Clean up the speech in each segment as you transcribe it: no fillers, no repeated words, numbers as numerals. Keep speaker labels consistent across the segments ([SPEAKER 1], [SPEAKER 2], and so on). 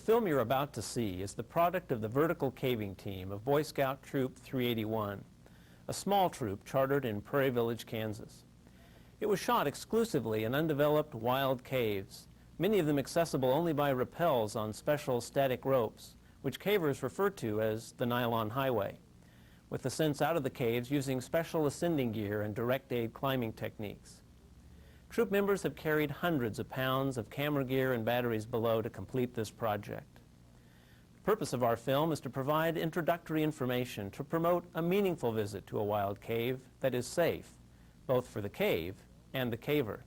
[SPEAKER 1] film you're about to see is the product of the vertical caving team of Boy Scout Troop 381, a small troop chartered in Prairie Village, Kansas. It was shot exclusively in undeveloped wild caves, many of them accessible only by rappels on special static ropes, which cavers refer to as the nylon highway, with ascents out of the caves using special ascending gear and direct aid climbing techniques. Troop members have carried hundreds of pounds of camera gear and batteries below to complete this project. The purpose of our film is to provide introductory information to promote a meaningful visit to a wild cave that is safe, both for the cave and the caver.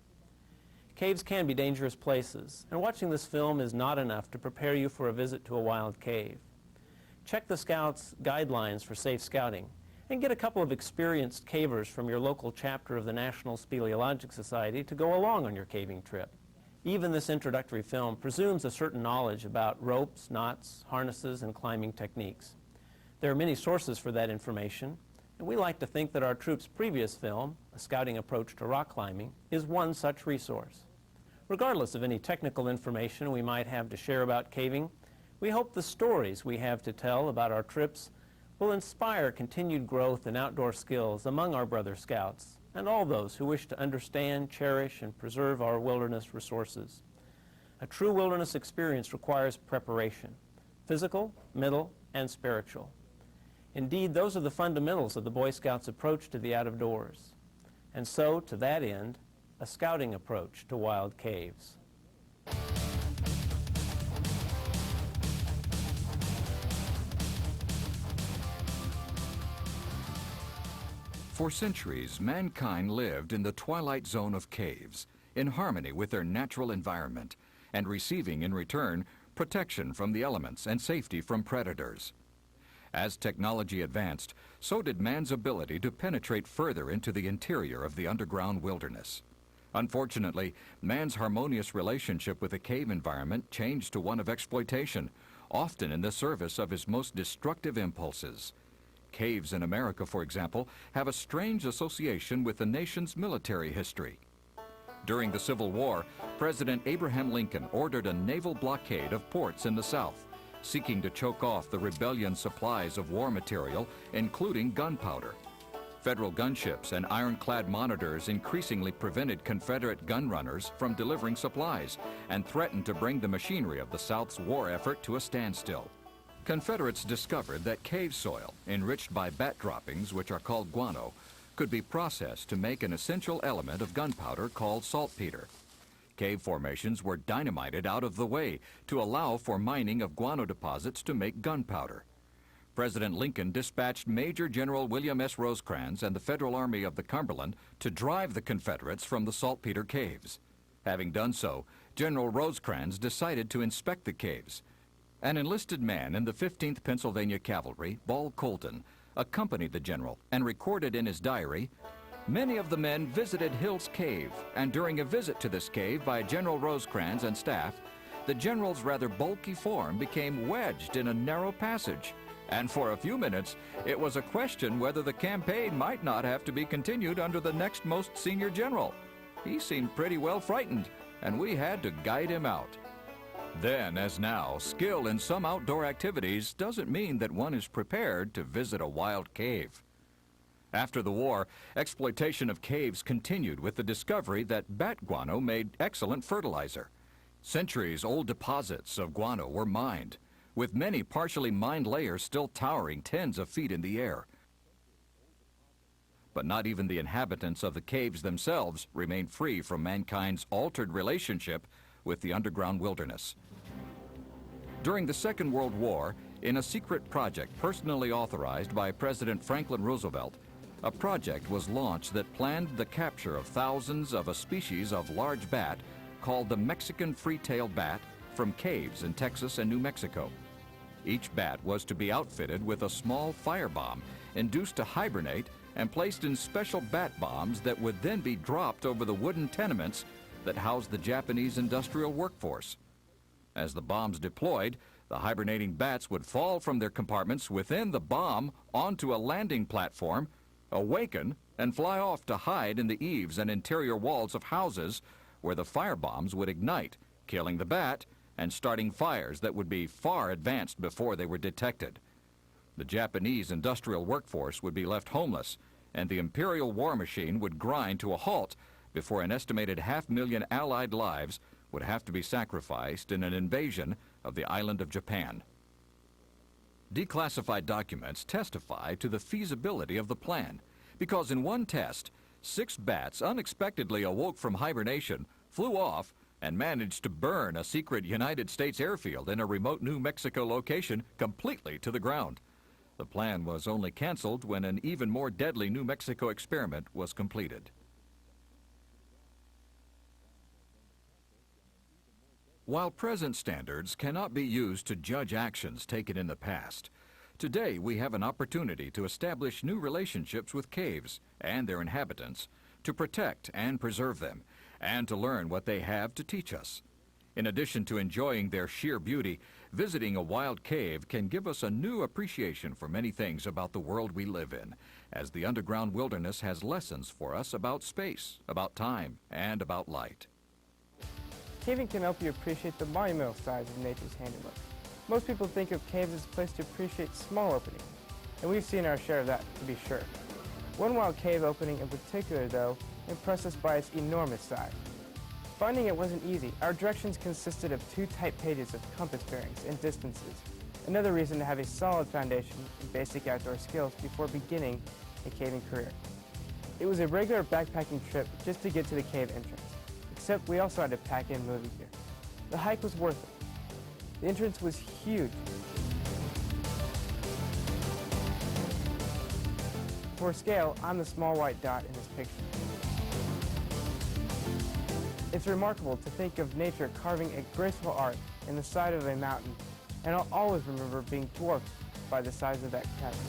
[SPEAKER 1] Caves can be dangerous places, and watching this film is not enough to prepare you for a visit to a wild cave. Check the Scouts' guidelines for safe scouting, and get a couple of experienced cavers from your local chapter of the National Speleologic Society to go along on your caving trip. Even this introductory film presumes a certain knowledge about ropes, knots, harnesses, and climbing techniques. There are many sources for that information, and we like to think that our troop's previous film, A Scouting Approach to Rock Climbing, is one such resource. Regardless of any technical information we might have to share about caving, we hope the stories we have to tell about our trips will inspire continued growth in outdoor skills among our brother Scouts and all those who wish to understand, cherish, and preserve our wilderness resources. A true wilderness experience requires preparation, physical, mental, and spiritual. Indeed, those are the fundamentals of the Boy Scouts' approach to the out-of-doors. And so, to that end, a scouting approach to wild caves.
[SPEAKER 2] For centuries, mankind lived in the twilight zone of caves, in harmony with their natural environment, and receiving in return protection from the elements and safety from predators. As technology advanced, so did man's ability to penetrate further into the interior of the underground wilderness. Unfortunately, man's harmonious relationship with the cave environment changed to one of exploitation, often in the service of his most destructive impulses. Caves in America, for example, have a strange association with the nation's military history. During the Civil War, President Abraham Lincoln ordered a naval blockade of ports in the South, seeking to choke off the rebellion's supplies of war material, including gunpowder. Federal gunships and ironclad monitors increasingly prevented Confederate gun runners from delivering supplies and threatened to bring the machinery of the South's war effort to a standstill. Confederates discovered that cave soil, enriched by bat droppings, which are called guano, could be processed to make an essential element of gunpowder called saltpeter. Cave formations were dynamited out of the way to allow for mining of guano deposits to make gunpowder. President Lincoln dispatched Major General William S. Rosecrans and the Federal Army of the Cumberland to drive the Confederates from the saltpeter caves. Having done so, General Rosecrans decided to inspect the caves. An enlisted man in the 15th Pennsylvania Cavalry, Ball Colton, accompanied the general and recorded in his diary, "Many of the men visited Hill's Cave, and during a visit to this cave by General Rosecrans and staff, the general's rather bulky form became wedged in a narrow passage, and for a few minutes it was a question whether the campaign might not have to be continued under the next most senior general. He seemed pretty well frightened, and we had to guide him out." Then, as now, skill in some outdoor activities doesn't mean that one is prepared to visit a wild cave. After the war, exploitation of caves continued with the discovery that bat guano made excellent fertilizer. Centuries-old deposits of guano were mined, with many partially mined layers still towering tens of feet in the air. But not even the inhabitants of the caves themselves remained free from mankind's altered relationship with the underground wilderness. During the Second World War, in a secret project personally authorized by President Franklin Roosevelt, a project was launched that planned the capture of thousands of a species of large bat called the Mexican free-tailed bat from caves in Texas and New Mexico. Each bat was to be outfitted with a small firebomb induced to hibernate and placed in special bat bombs that would then be dropped over the wooden tenements that housed the Japanese industrial workforce. As the bombs deployed, the hibernating bats would fall from their compartments within the bomb onto a landing platform, awaken, and fly off to hide in the eaves and interior walls of houses where the firebombs would ignite, killing the bat and starting fires that would be far advanced before they were detected. The Japanese industrial workforce would be left homeless, and the imperial war machine would grind to a halt before an estimated 500,000 Allied lives would have to be sacrificed in an invasion of the island of Japan. Declassified documents testify to the feasibility of the plan, because in one test, 6 bats unexpectedly awoke from hibernation, flew off, and managed to burn a secret United States airfield in a remote New Mexico location completely to the ground. The plan was only canceled when an even more deadly New Mexico experiment was completed. While present standards cannot be used to judge actions taken in the past, today we have an opportunity to establish new relationships with caves and their inhabitants, to protect and preserve them, and to learn what they have to teach us. In addition to enjoying their sheer beauty, visiting a wild cave can give us a new appreciation for many things about the world we live in, as the underground wilderness has lessons for us about space, about time, and about light.
[SPEAKER 3] Caving can help you appreciate the monumental size of nature's handiwork. Most people think of caves as a place to appreciate small openings, and we've seen our share of that, to be sure. One wild cave opening in particular, though, impressed us by its enormous size. Finding it wasn't easy. Our directions consisted of 2 typed pages of compass bearings and distances, another reason to have a solid foundation in basic outdoor skills before beginning a caving career. It was a regular backpacking trip just to get to the cave entrance, except we also had to pack in movie gear. The hike was worth it. The entrance was huge. For scale, I'm the small white dot in this picture. It's remarkable to think of nature carving a graceful arc in the side of a mountain, and I'll always remember being dwarfed by the size of that chasm.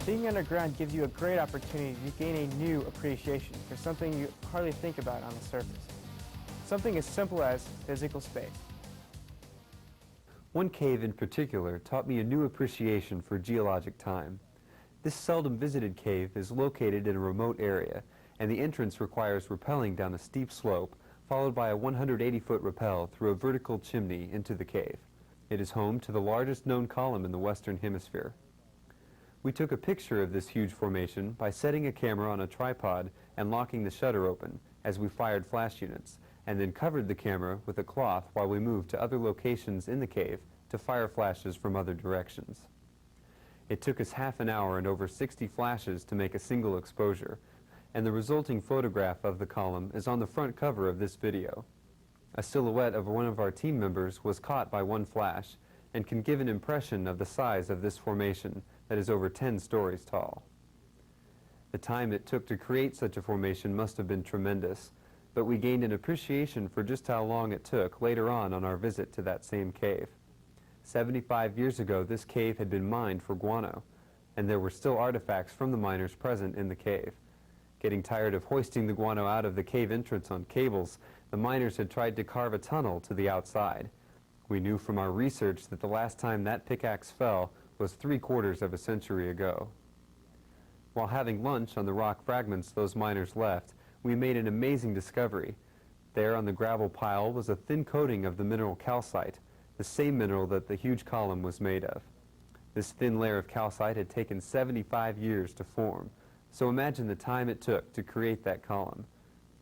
[SPEAKER 3] Being underground gives you a great opportunity to gain a new appreciation for something you hardly think about on the surface. Something as simple as physical space.
[SPEAKER 4] One cave in particular taught me a new appreciation for geologic time. This seldom visited cave is located in a remote area, and the entrance requires rappelling down a steep slope, followed by a 180-foot rappel through a vertical chimney into the cave. It is home to the largest known column in the Western Hemisphere. We took a picture of this huge formation by setting a camera on a tripod and locking the shutter open as we fired flash units, and then covered the camera with a cloth while we moved to other locations in the cave to fire flashes from other directions. It took us half an hour and over 60 flashes to make a single exposure, and the resulting photograph of the column is on the front cover of this video. A silhouette of one of our team members was caught by one flash and can give an impression of the size of this formation that is over 10 stories tall. The time it took to create such a formation must have been tremendous, but we gained an appreciation for just how long it took later on our visit to that same cave. 75 years ago, this cave had been mined for guano, and there were still artifacts from the miners present in the cave. Getting tired of hoisting the guano out of the cave entrance on cables, the miners had tried to carve a tunnel to the outside. We knew from our research that the last time that pickaxe fell was 3/4 of a century ago. While having lunch on the rock fragments those miners left, we made an amazing discovery. There on the gravel pile was a thin coating of the mineral calcite, the same mineral that the huge column was made of. This thin layer of calcite had taken 75 years to form, so imagine the time it took to create that column.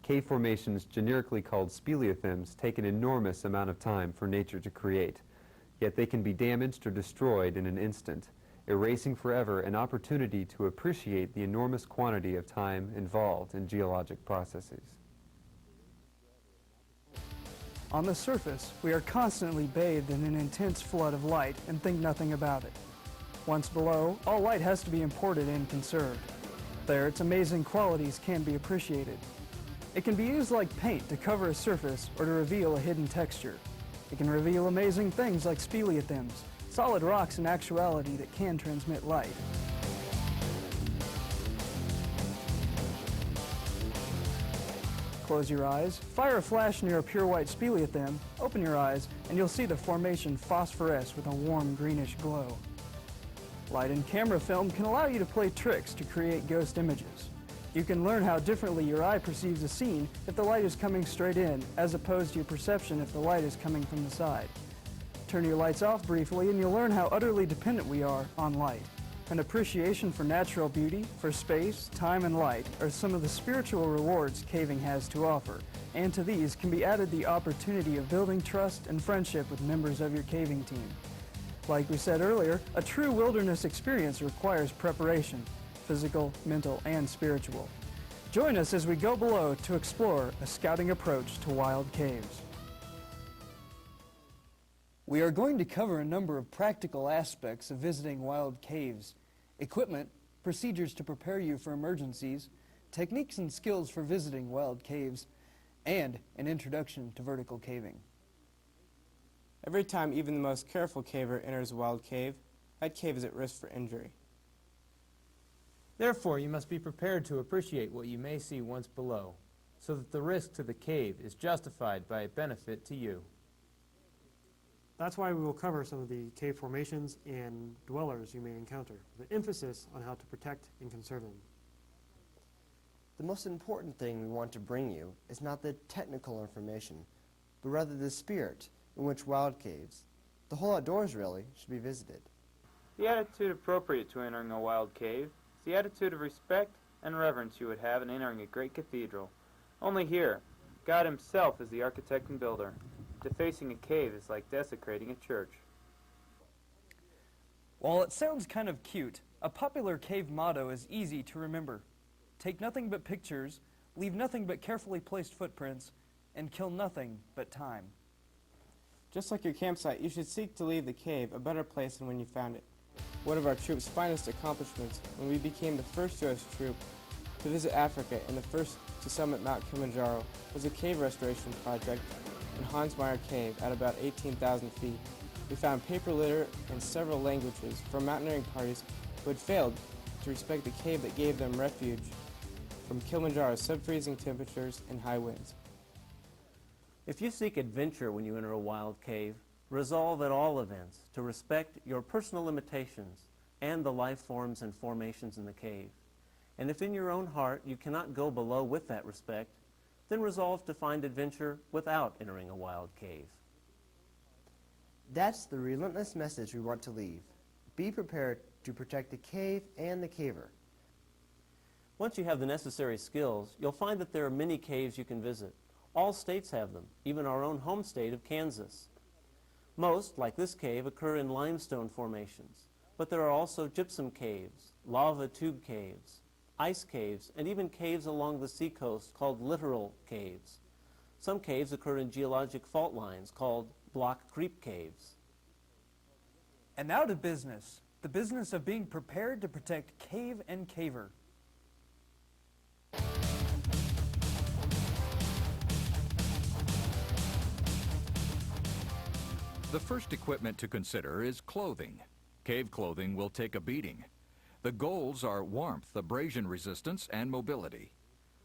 [SPEAKER 4] Cave formations, generically called speleothems, take an enormous amount of time for nature to create, yet they can be damaged or destroyed in an instant, erasing forever an opportunity to appreciate the enormous quantity of time involved in geologic processes.
[SPEAKER 5] On the surface, we are constantly bathed in an intense flood of light and think nothing about it. Once below, all light has to be imported and conserved. There, its amazing qualities can be appreciated. It can be used like paint to cover a surface or to reveal a hidden texture. It can reveal amazing things like speleothems, solid rocks in actuality that can transmit light. Close your eyes, fire a flash near a pure white speleothem, open your eyes, and you'll see the formation phosphoresce with a warm greenish glow. Light and camera film can allow you to play tricks to create ghost images. You can learn how differently your eye perceives a scene if the light is coming straight in, as opposed to your perception if the light is coming from the side. Turn your lights off briefly and you'll learn how utterly dependent we are on light. An appreciation for natural beauty, for space, time, and light are some of the spiritual rewards caving has to offer, and to these can be added the opportunity of building trust and friendship with members of your caving team. Like we said earlier, a true wilderness experience requires preparation, physical, mental, and spiritual. Join us as we go below to explore a scouting approach to wild caves. We are going to cover a number of practical aspects of visiting wild caves: equipment, procedures to prepare you for emergencies, techniques and skills for visiting wild caves, and an introduction to vertical caving.
[SPEAKER 3] Every time even the most careful caver enters a wild cave, that cave is at risk for injury.
[SPEAKER 6] Therefore, you must be prepared to appreciate what you may see once below, so that the risk to the cave is justified by a benefit to you.
[SPEAKER 7] That's why we will cover some of the cave formations and dwellers you may encounter, with an emphasis on how to protect and conserve them.
[SPEAKER 8] The most important thing we want to bring you is not the technical information, but rather the spirit in which wild caves, the whole outdoors really, should be visited.
[SPEAKER 9] The attitude appropriate to entering a wild cave is the attitude of respect and reverence you would have in entering a great cathedral. Only here, God himself is the architect and builder. Defacing a cave is like desecrating a church.
[SPEAKER 5] While it sounds kind of cute, a popular cave motto is easy to remember. Take nothing but pictures, leave nothing but carefully placed footprints, and kill nothing but time.
[SPEAKER 3] Just like your campsite, you should seek to leave the cave a better place than when you found it. One of our troop's finest accomplishments when we became the first U.S. troop to visit Africa and the first to summit Mount Kilimanjaro was a cave restoration project in Hansmeyer Cave at about 18,000 feet. We found paper litter and several languages from mountaineering parties who had failed to respect the cave that gave them refuge from Kilimanjaro's sub-freezing temperatures and high winds.
[SPEAKER 1] If you seek adventure when you enter a wild cave, resolve at all events to respect your personal limitations and the life forms and formations in the cave. And if in your own heart you cannot go below with that respect, then resolve to find adventure without entering a wild cave.
[SPEAKER 8] That's the relentless message we want to leave. Be prepared to protect the cave and the caver.
[SPEAKER 1] Once you have the necessary skills, you'll find that there are many caves you can visit. All states have them, even our own home state of Kansas. Most, like this cave, occur in limestone formations, but there are also gypsum caves, lava tube caves, ice caves, and even caves along the seacoast called littoral caves. Some caves occur in geologic fault lines called block creep caves.
[SPEAKER 5] And now to business, the business of being prepared to protect cave and caver.
[SPEAKER 2] The first equipment to consider is clothing. Cave clothing will take a beating. The goals are warmth, abrasion resistance, and mobility.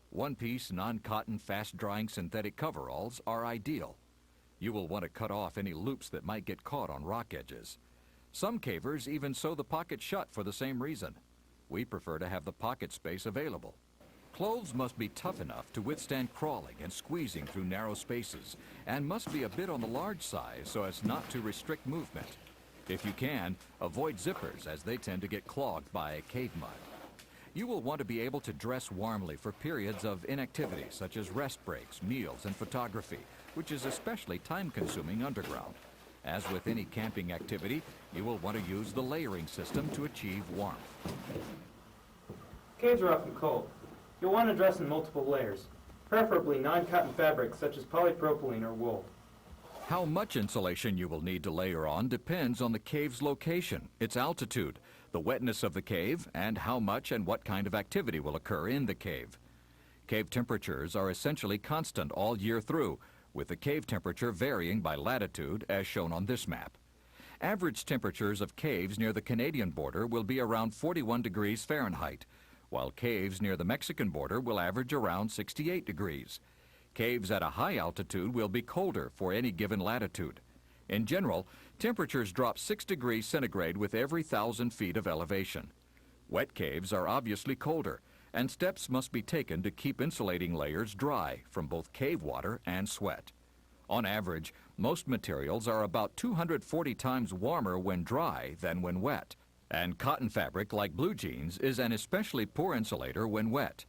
[SPEAKER 2] One-piece, non-cotton, fast-drying synthetic coveralls are ideal. You will want to cut off any loops that might get caught on rock edges. Some cavers even sew the pocket shut for the same reason. We prefer to have the pocket space available. Clothes must be tough enough to withstand crawling and squeezing through narrow spaces, and must be a bit on the large size so as not to restrict movement. If you can, avoid zippers as they tend to get clogged by cave mud. You will want to be able to dress warmly for periods of inactivity such as rest breaks, meals, and photography, which is especially time-consuming underground. As with any camping activity, you will want to use the layering system to achieve warmth.
[SPEAKER 9] Caves are often cold. You'll want to dress in multiple layers, preferably non-cotton fabrics such as polypropylene or wool.
[SPEAKER 2] How much insulation you will need to layer on depends on the cave's location, its altitude, the wetness of the cave, and how much and what kind of activity will occur in the cave. Cave temperatures are essentially constant all year through, with the cave temperature varying by latitude as shown on this map. Average temperatures of caves near the Canadian border will be around 41 degrees Fahrenheit, while caves near the Mexican border will average around 68 degrees. Caves at a high altitude will be colder for any given latitude. In general, temperatures drop 6 degrees centigrade with every 1,000 feet of elevation. Wet caves are obviously colder, and steps must be taken to keep insulating layers dry from both cave water and sweat. On average, most materials are about 240 times warmer when dry than when wet, and cotton fabric like blue jeans is an especially poor insulator when wet.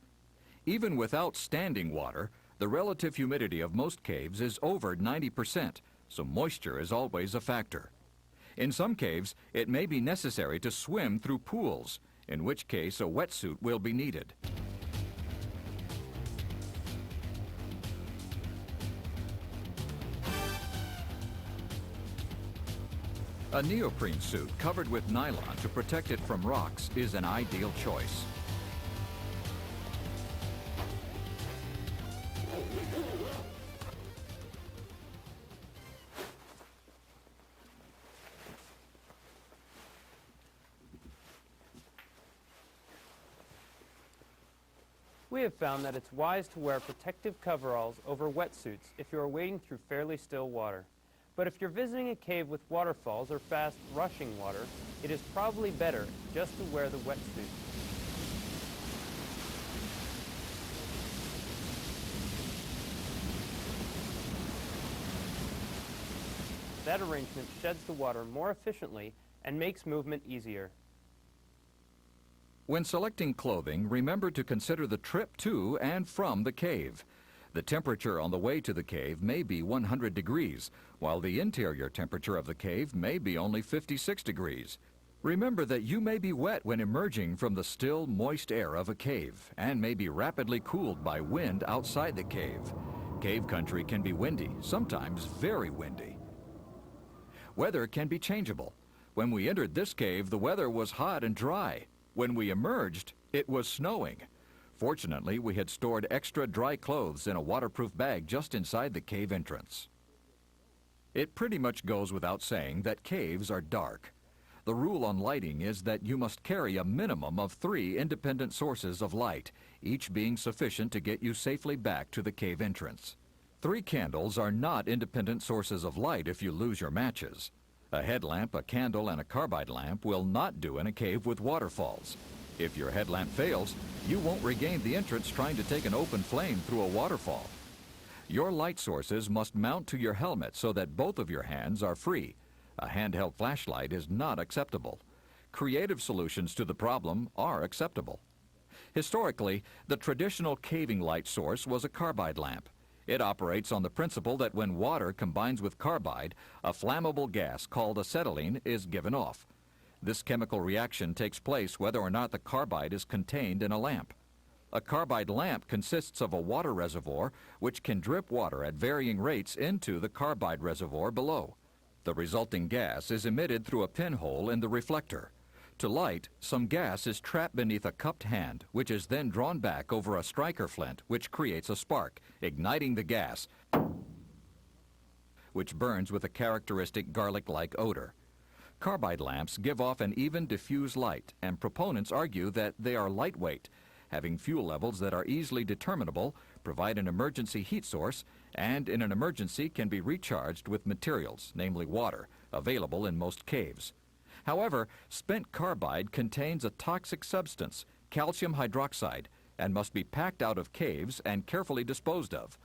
[SPEAKER 2] Even without standing water, the relative humidity of most caves is over 90%, so moisture is always a factor. In some caves, it may be necessary to swim through pools, in which case a wetsuit will be needed. A neoprene suit covered with nylon to protect it from rocks is an ideal choice.
[SPEAKER 1] We have found that it's wise to wear protective coveralls over wetsuits if you are wading through fairly still water. But if you're visiting a cave with waterfalls or fast rushing water, it is probably better just to wear the wetsuit. That arrangement sheds the water more efficiently and makes movement easier.
[SPEAKER 2] When selecting clothing, remember to consider the trip to and from the cave. The temperature on the way to the cave may be 100 degrees, while the interior temperature of the cave may be only 56 degrees. Remember that you may be wet when emerging from the still, moist air of a cave, and may be rapidly cooled by wind outside the cave. Cave country can be windy, sometimes very windy. Weather can be changeable. When we entered this cave, the weather was hot and dry. When we emerged, it was snowing. Fortunately, we had stored extra dry clothes in a waterproof bag just inside the cave entrance. It pretty much goes without saying that caves are dark. The rule on lighting is that you must carry a minimum of 3 independent sources of light, each being sufficient to get you safely back to the cave entrance. 3 candles are not independent sources of light if you lose your matches. A headlamp, a candle, and a carbide lamp will not do in a cave with waterfalls. If your headlamp fails, you won't regain the entrance trying to take an open flame through a waterfall. Your light sources must mount to your helmet so that both of your hands are free. A handheld flashlight is not acceptable. Creative solutions to the problem are acceptable. Historically, the traditional caving light source was a carbide lamp. It operates on the principle that when water combines with carbide, a flammable gas called acetylene is given off. This chemical reaction takes place whether or not the carbide is contained in a lamp. A carbide lamp consists of a water reservoir which can drip water at varying rates into the carbide reservoir below. The resulting gas is emitted through a pinhole in the reflector. To light, some gas is trapped beneath a cupped hand, which is then drawn back over a striker flint, which creates a spark, igniting the gas, which burns with a characteristic garlic-like odor. Carbide lamps give off an even diffuse light, and proponents argue that they are lightweight, having fuel levels that are easily determinable, provide an emergency heat source, and in an emergency can be recharged with materials, namely water, available in most caves. However, spent carbide contains a toxic substance, calcium hydroxide, and must be packed out of caves and carefully disposed of.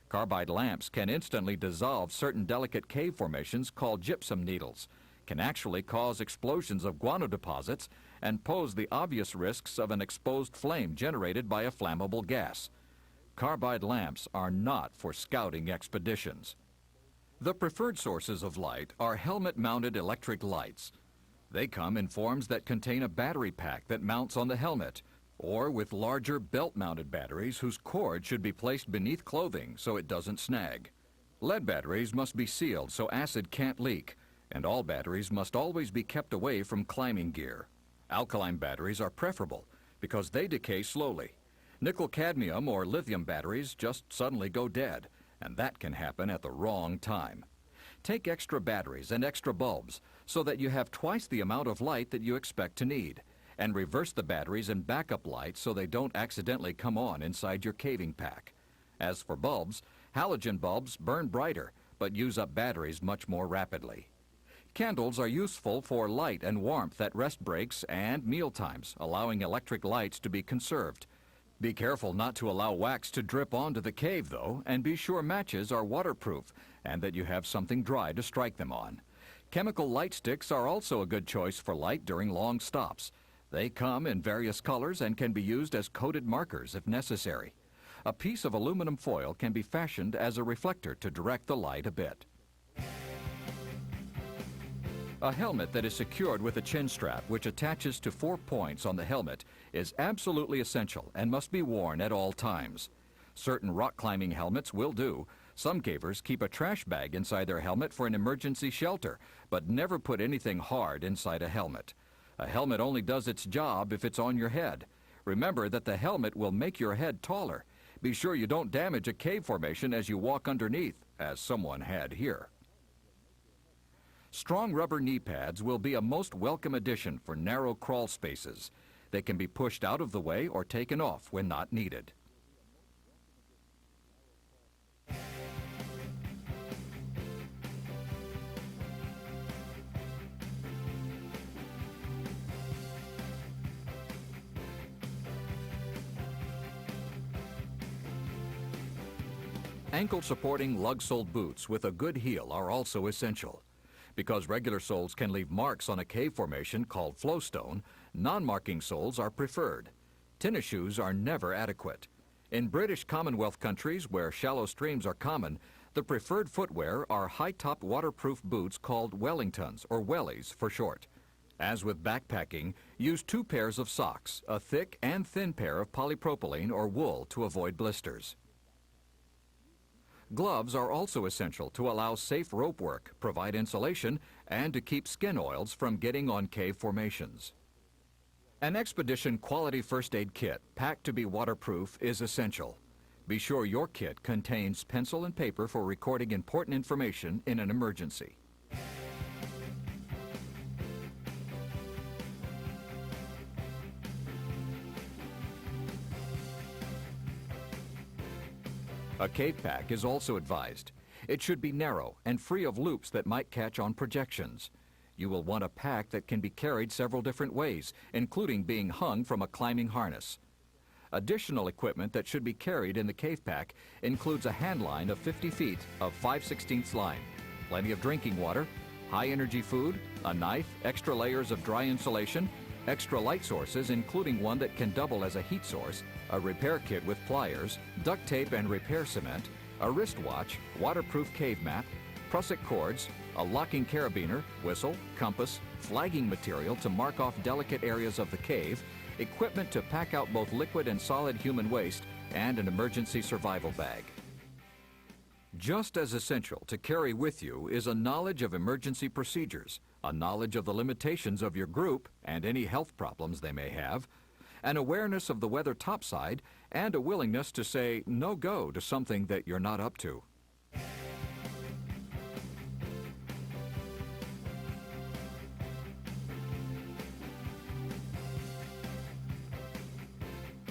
[SPEAKER 2] Carbide lamps can instantly dissolve certain delicate cave formations called gypsum needles, can actually cause explosions of guano deposits, and pose the obvious risks of an exposed flame generated by a flammable gas. Carbide lamps are not for scouting expeditions. The preferred sources of light are helmet-mounted electric lights. They come in forms that contain a battery pack that mounts on the helmet, or with larger belt-mounted batteries whose cord should be placed beneath clothing so it doesn't snag. Lead batteries must be sealed so acid can't leak, and all batteries must always be kept away from climbing gear. Alkaline batteries are preferable because they decay slowly. Nickel-cadmium or lithium batteries just suddenly go dead, and that can happen at the wrong time. Take extra batteries and extra bulbs so that you have twice the amount of light that you expect to need, and reverse the batteries and backup lights so they don't accidentally come on inside your caving pack. As for bulbs, halogen bulbs burn brighter but use up batteries much more rapidly. Candles are useful for light and warmth at rest breaks and meal times, allowing electric lights to be conserved. Be careful not to allow wax to drip onto the cave, though, and be sure matches are waterproof and that you have something dry to strike them on. Chemical light sticks are also a good choice for light during long stops. They come in various colors and can be used as coated markers if necessary. A piece of aluminum foil can be fashioned as a reflector to direct the light a bit. A helmet that is secured with a chin strap, which attaches to 4 points on the helmet, is absolutely essential and must be worn at all times. Certain rock climbing helmets will do. Some cavers keep a trash bag inside their helmet for an emergency shelter, but never put anything hard inside a helmet. A helmet only does its job if it's on your head. Remember that the helmet will make your head taller. Be sure you don't damage a cave formation as you walk underneath, as someone had here. Strong rubber knee pads will be a most welcome addition for narrow crawl spaces. They can be pushed out of the way or taken off when not needed. Ankle-supporting lug-soled boots with a good heel are also essential. Because regular soles can leave marks on a cave formation called flowstone, non-marking soles are preferred. Tennis shoes are never adequate. In British Commonwealth countries where shallow streams are common, the preferred footwear are high-topped waterproof boots called Wellingtons, or wellies for short. As with backpacking, use 2 pairs of socks, a thick and thin pair of polypropylene or wool to avoid blisters. Gloves are also essential to allow safe rope work, provide insulation, and to keep skin oils from getting on cave formations. An expedition quality first aid kit packed to be waterproof is essential. Be sure your kit contains pencil and paper for recording important information in an emergency. A cave pack is also advised. It should be narrow and free of loops that might catch on projections. You will want a pack that can be carried several different ways, including being hung from a climbing harness. Additional equipment that should be carried in the cave pack includes a hand line of 50 feet of 5/16 line, plenty of drinking water, high-energy food, a knife, extra layers of dry insulation, extra light sources, including one that can double as a heat source, a repair kit with pliers, duct tape and repair cement, a wristwatch, waterproof cave mat, prusik cords, a locking carabiner, whistle, compass, flagging material to mark off delicate areas of the cave, equipment to pack out both liquid and solid human waste, and an emergency survival bag. Just as essential to carry with you is a knowledge of emergency procedures, a knowledge of the limitations of your group and any health problems they may have, an awareness of the weather topside, and a willingness to say no-go to something that you're not up to.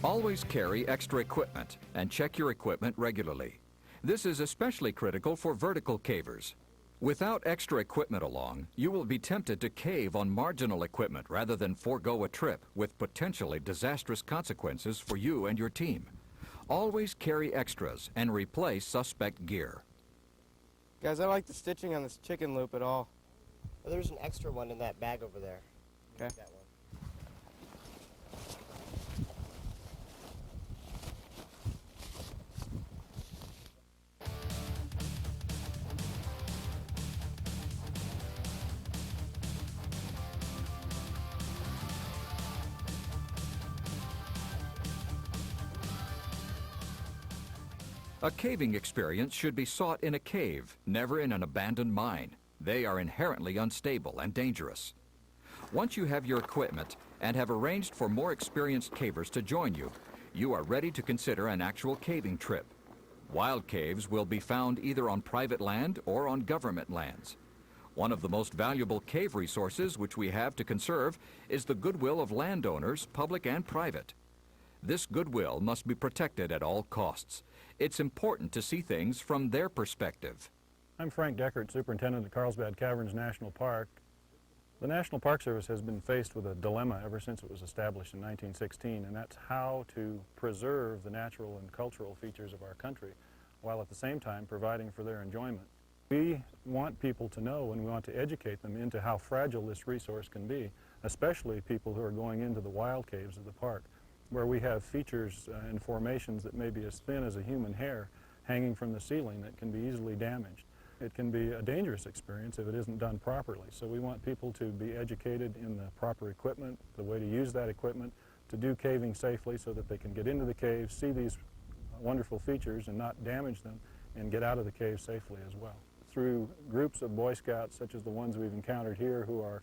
[SPEAKER 2] Always carry extra equipment and check your equipment regularly. This is especially critical for vertical cavers. Without extra equipment along, you will be tempted to cave on marginal equipment rather than forego a trip with potentially disastrous consequences for you and your team. Always carry extras and replace suspect gear.
[SPEAKER 3] Guys, I like the stitching on this chicken loop at all.
[SPEAKER 8] Well, there's an extra one in that bag over there.
[SPEAKER 3] Okay.
[SPEAKER 8] That one.
[SPEAKER 2] A caving experience should be sought in a cave, never in an abandoned mine. They are inherently unstable and dangerous. Once you have your equipment and have arranged for more experienced cavers to join you, you are ready to consider an actual caving trip. Wild caves will be found either on private land or on government lands. One of the most valuable cave resources which we have to conserve is the goodwill of landowners, public and private. This goodwill must be protected at all costs. It's important to see things from their perspective.
[SPEAKER 10] I'm Frank Deckert, Superintendent of Carlsbad Caverns National Park. The National Park Service has been faced with a dilemma ever since it was established in 1916, and that's how to preserve the natural and cultural features of our country while at the same time providing for their enjoyment. We want people to know, and we want to educate them into how fragile this resource can be, especially people who are going into the wild caves of the park, where we have features and formations that may be as thin as a human hair hanging from the ceiling that can be easily damaged. It can be a dangerous experience if it isn't done properly. So we want people to be educated in the proper equipment, the way to use that equipment, to do caving safely so that they can get into the caves, see these wonderful features and not damage them, and get out of the cave safely as well. Through groups of Boy Scouts such as the ones we've encountered here who are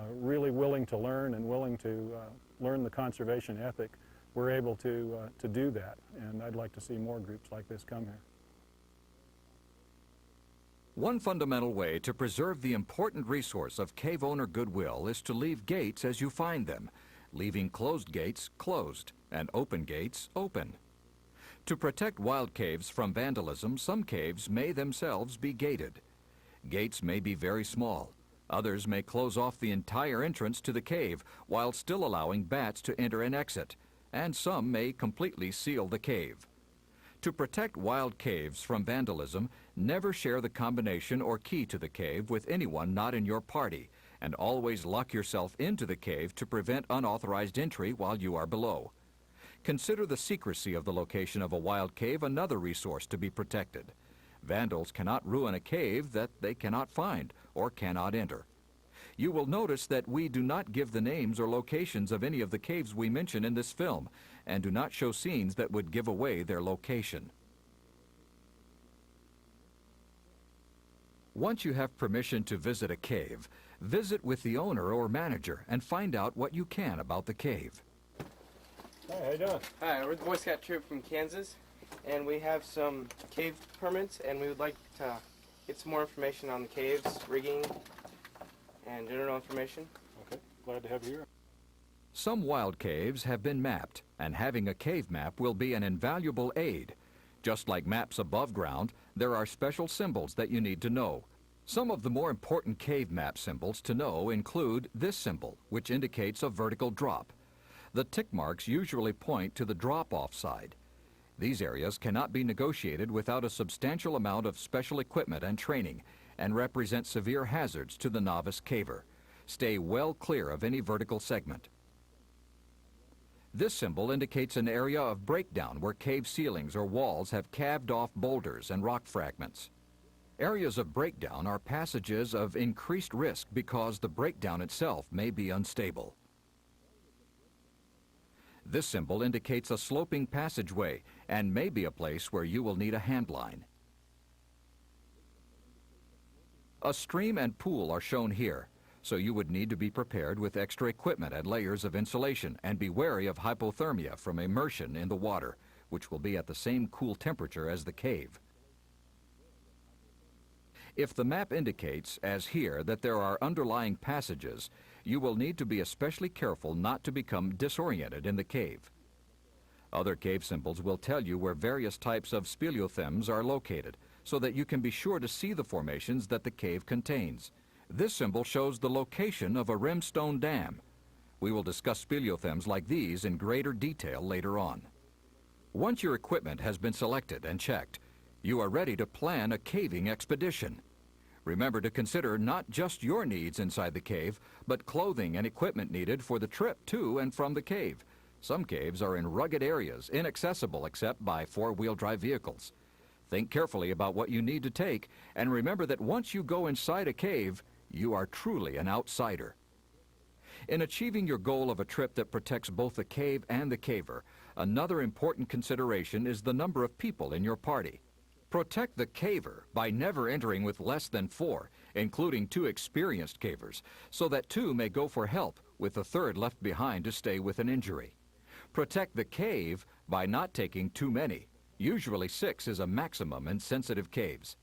[SPEAKER 10] really willing to learn and willing to learn the conservation ethic, we're able to do that. And I'd like to see more groups like this come here.
[SPEAKER 2] One fundamental way to preserve the important resource of cave owner goodwill is to leave gates as you find them, leaving closed gates closed and open gates open. To protect wild caves from vandalism, some caves may themselves be gated. Gates may be very small. Others may close off the entire entrance to the cave while still allowing bats to enter and exit, and some may completely seal the cave. To protect wild caves from vandalism, never share the combination or key to the cave with anyone not in your party, and always lock yourself into the cave to prevent unauthorized entry while you are below. Consider the secrecy of the location of a wild cave another resource to be protected. Vandals cannot ruin a cave that they cannot find or cannot enter. You will notice that we do not give the names or locations of any of the caves we mention in this film, and do not show scenes that would give away their location. Once you have permission to visit a cave, visit with the owner or manager and find out what you can about the cave.
[SPEAKER 10] Hi, how you doing?
[SPEAKER 3] Hi, we're the Boy Scout troop from Kansas, and we have some cave permits, and we would like to get some more information on the caves, rigging, and general information.
[SPEAKER 10] Okay, glad to have you here.
[SPEAKER 2] Some wild caves have been mapped, and having a cave map will be an invaluable aid. Just like maps above ground, there are special symbols that you need to know. Some of the more important cave map symbols to know include this symbol, which indicates a vertical drop. The tick marks usually point to the drop-off side. These areas cannot be negotiated without a substantial amount of special equipment and training, and represent severe hazards to the novice caver. Stay well clear of any vertical segment. This symbol indicates an area of breakdown where cave ceilings or walls have calved off boulders and rock fragments. Areas of breakdown are passages of increased risk because the breakdown itself may be unstable. This symbol indicates a sloping passageway and may be a place where you will need a handline. A stream and pool are shown here, so you would need to be prepared with extra equipment and layers of insulation and be wary of hypothermia from immersion in the water, which will be at the same cool temperature as the cave. If the map indicates, as here, that there are underlying passages, you will need to be especially careful not to become disoriented in the cave. Other cave symbols will tell you where various types of speleothems are located, so that you can be sure to see the formations that the cave contains. This symbol shows the location of a rimstone dam. We will discuss speleothems like these in greater detail later on. Once your equipment has been selected and checked, you are ready to plan a caving expedition. Remember to consider not just your needs inside the cave, but clothing and equipment needed for the trip to and from the cave. Some caves are in rugged areas, inaccessible except by four-wheel drive vehicles. Think carefully about what you need to take, and remember that once you go inside a cave, you are truly an outsider. In achieving your goal of a trip that protects both the cave and the caver, another important consideration is the number of people in your party. Protect the caver by never entering with less than 4, including 2 experienced cavers, so that 2 may go for help, with the third left behind to stay with an injury. Protect the cave by not taking too many. Usually 6 is a maximum in sensitive caves.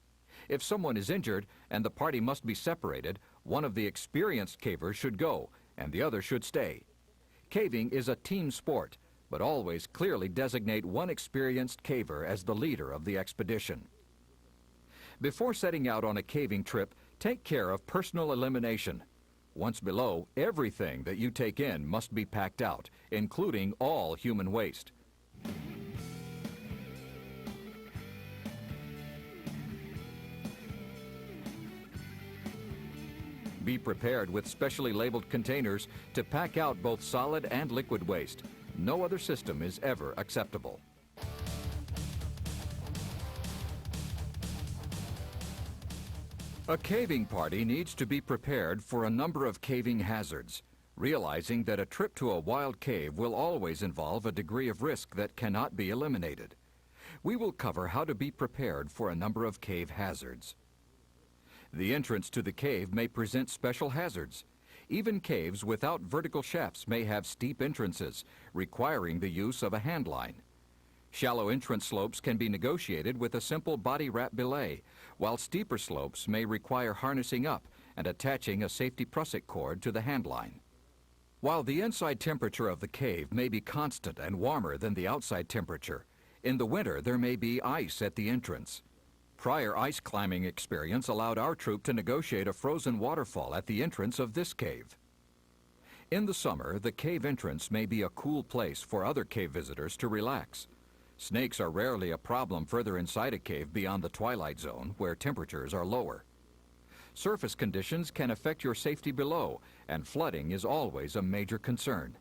[SPEAKER 2] If someone is injured and the party must be separated, one of the experienced cavers should go and the other should stay. Caving is a team sport, but always clearly designate one experienced caver as the leader of the expedition. Before setting out on a caving trip, take care of personal elimination. Once below, everything that you take in must be packed out, including all human waste. Be prepared with specially labeled containers to pack out both solid and liquid waste. No other system is ever acceptable. A caving party needs to be prepared for a number of caving hazards, realizing that a trip to a wild cave will always involve a degree of risk that cannot be eliminated. We will cover how to be prepared for a number of cave hazards. The entrance to the cave may present special hazards. Even caves without vertical shafts may have steep entrances, requiring the use of a hand line. Shallow entrance slopes can be negotiated with a simple body wrap belay, while steeper slopes may require harnessing up and attaching a safety prusik cord to the hand line. While the inside temperature of the cave may be constant and warmer than the outside temperature, in the winter there may be ice at the entrance. Prior ice climbing experience allowed our troop to negotiate a frozen waterfall at the entrance of this cave. In the summer, the cave entrance may be a cool place for other cave visitors to relax. Snakes are rarely a problem further inside a cave beyond the twilight zone, where temperatures are lower. Surface conditions can affect your safety below, and flooding is always a major concern.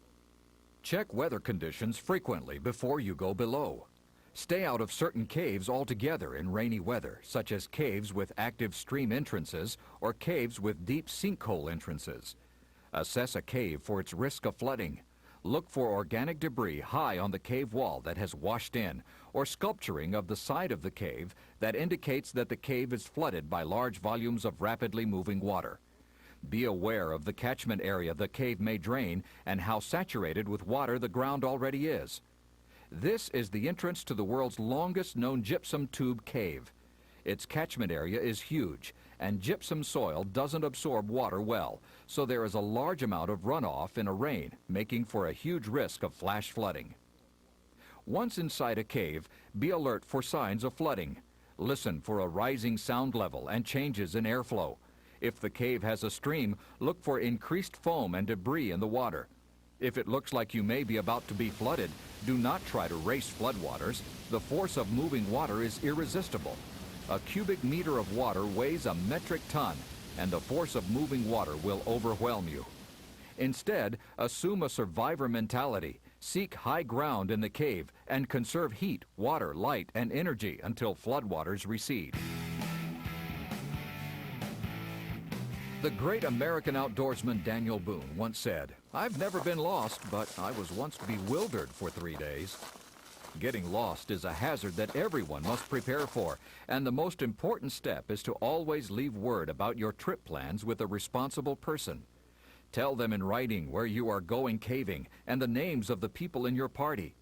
[SPEAKER 2] Check weather conditions frequently before you go below. Stay out of certain caves altogether in rainy weather, such as caves with active stream entrances or caves with deep sinkhole entrances. Assess a cave for its risk of flooding. Look for organic debris high on the cave wall that has washed in, or sculpturing of the side of the cave that indicates that the cave is flooded by large volumes of rapidly moving water. Be aware of the catchment area the cave may drain and how saturated with water the ground already is. This is the entrance to the world's longest known gypsum tube cave. Its catchment area is huge, and gypsum soil doesn't absorb water well, so there is a large amount of runoff in a rain, making for a huge risk of flash flooding. Once inside a cave, be alert for signs of flooding. Listen for a rising sound level and changes in airflow. If the cave has a stream, look for increased foam and debris in the water. If it looks like you may be about to be flooded, do not try to race floodwaters. The force of moving water is irresistible. A cubic meter of water weighs a metric ton, and the force of moving water will overwhelm you. Instead, assume a survivor mentality. Seek high ground in the cave and conserve heat, water, light, and energy until floodwaters recede. The great American outdoorsman Daniel Boone once said, "I've never been lost, but I was once bewildered for 3 days." Getting lost is a hazard that everyone must prepare for, and the most important step is to always leave word about your trip plans with a responsible person. Tell them in writing where you are going caving and the names of the people in your party.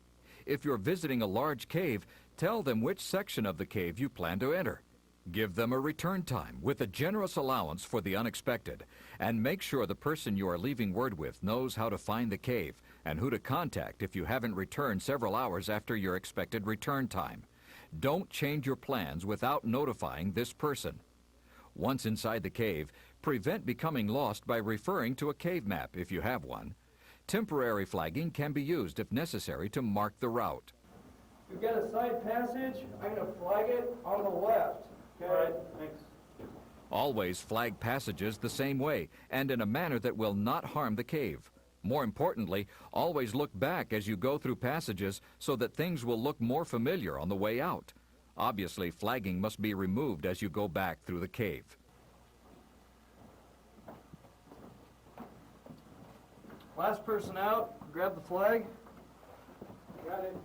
[SPEAKER 2] If you're visiting a large cave, tell them which section of the cave you plan to enter. Give them a return time with a generous allowance for the unexpected, and make sure the person you are leaving word with knows how to find the cave and who to contact if you haven't returned several hours after your expected return time. Don't change your plans without notifying this person. Once inside the cave, prevent becoming lost by referring to a cave map if you have one. Temporary flagging can be used if necessary to mark the route.
[SPEAKER 3] We've got a side passage. I'm going to flag it on the left.
[SPEAKER 9] All right, thanks.
[SPEAKER 2] Always flag passages the same way and in a manner that will not harm the cave. More importantly, always look back as you go through passages so that things will look more familiar on the way out. Obviously, flagging must be removed as you go back through the cave.
[SPEAKER 3] Last person out, grab the flag. Got it.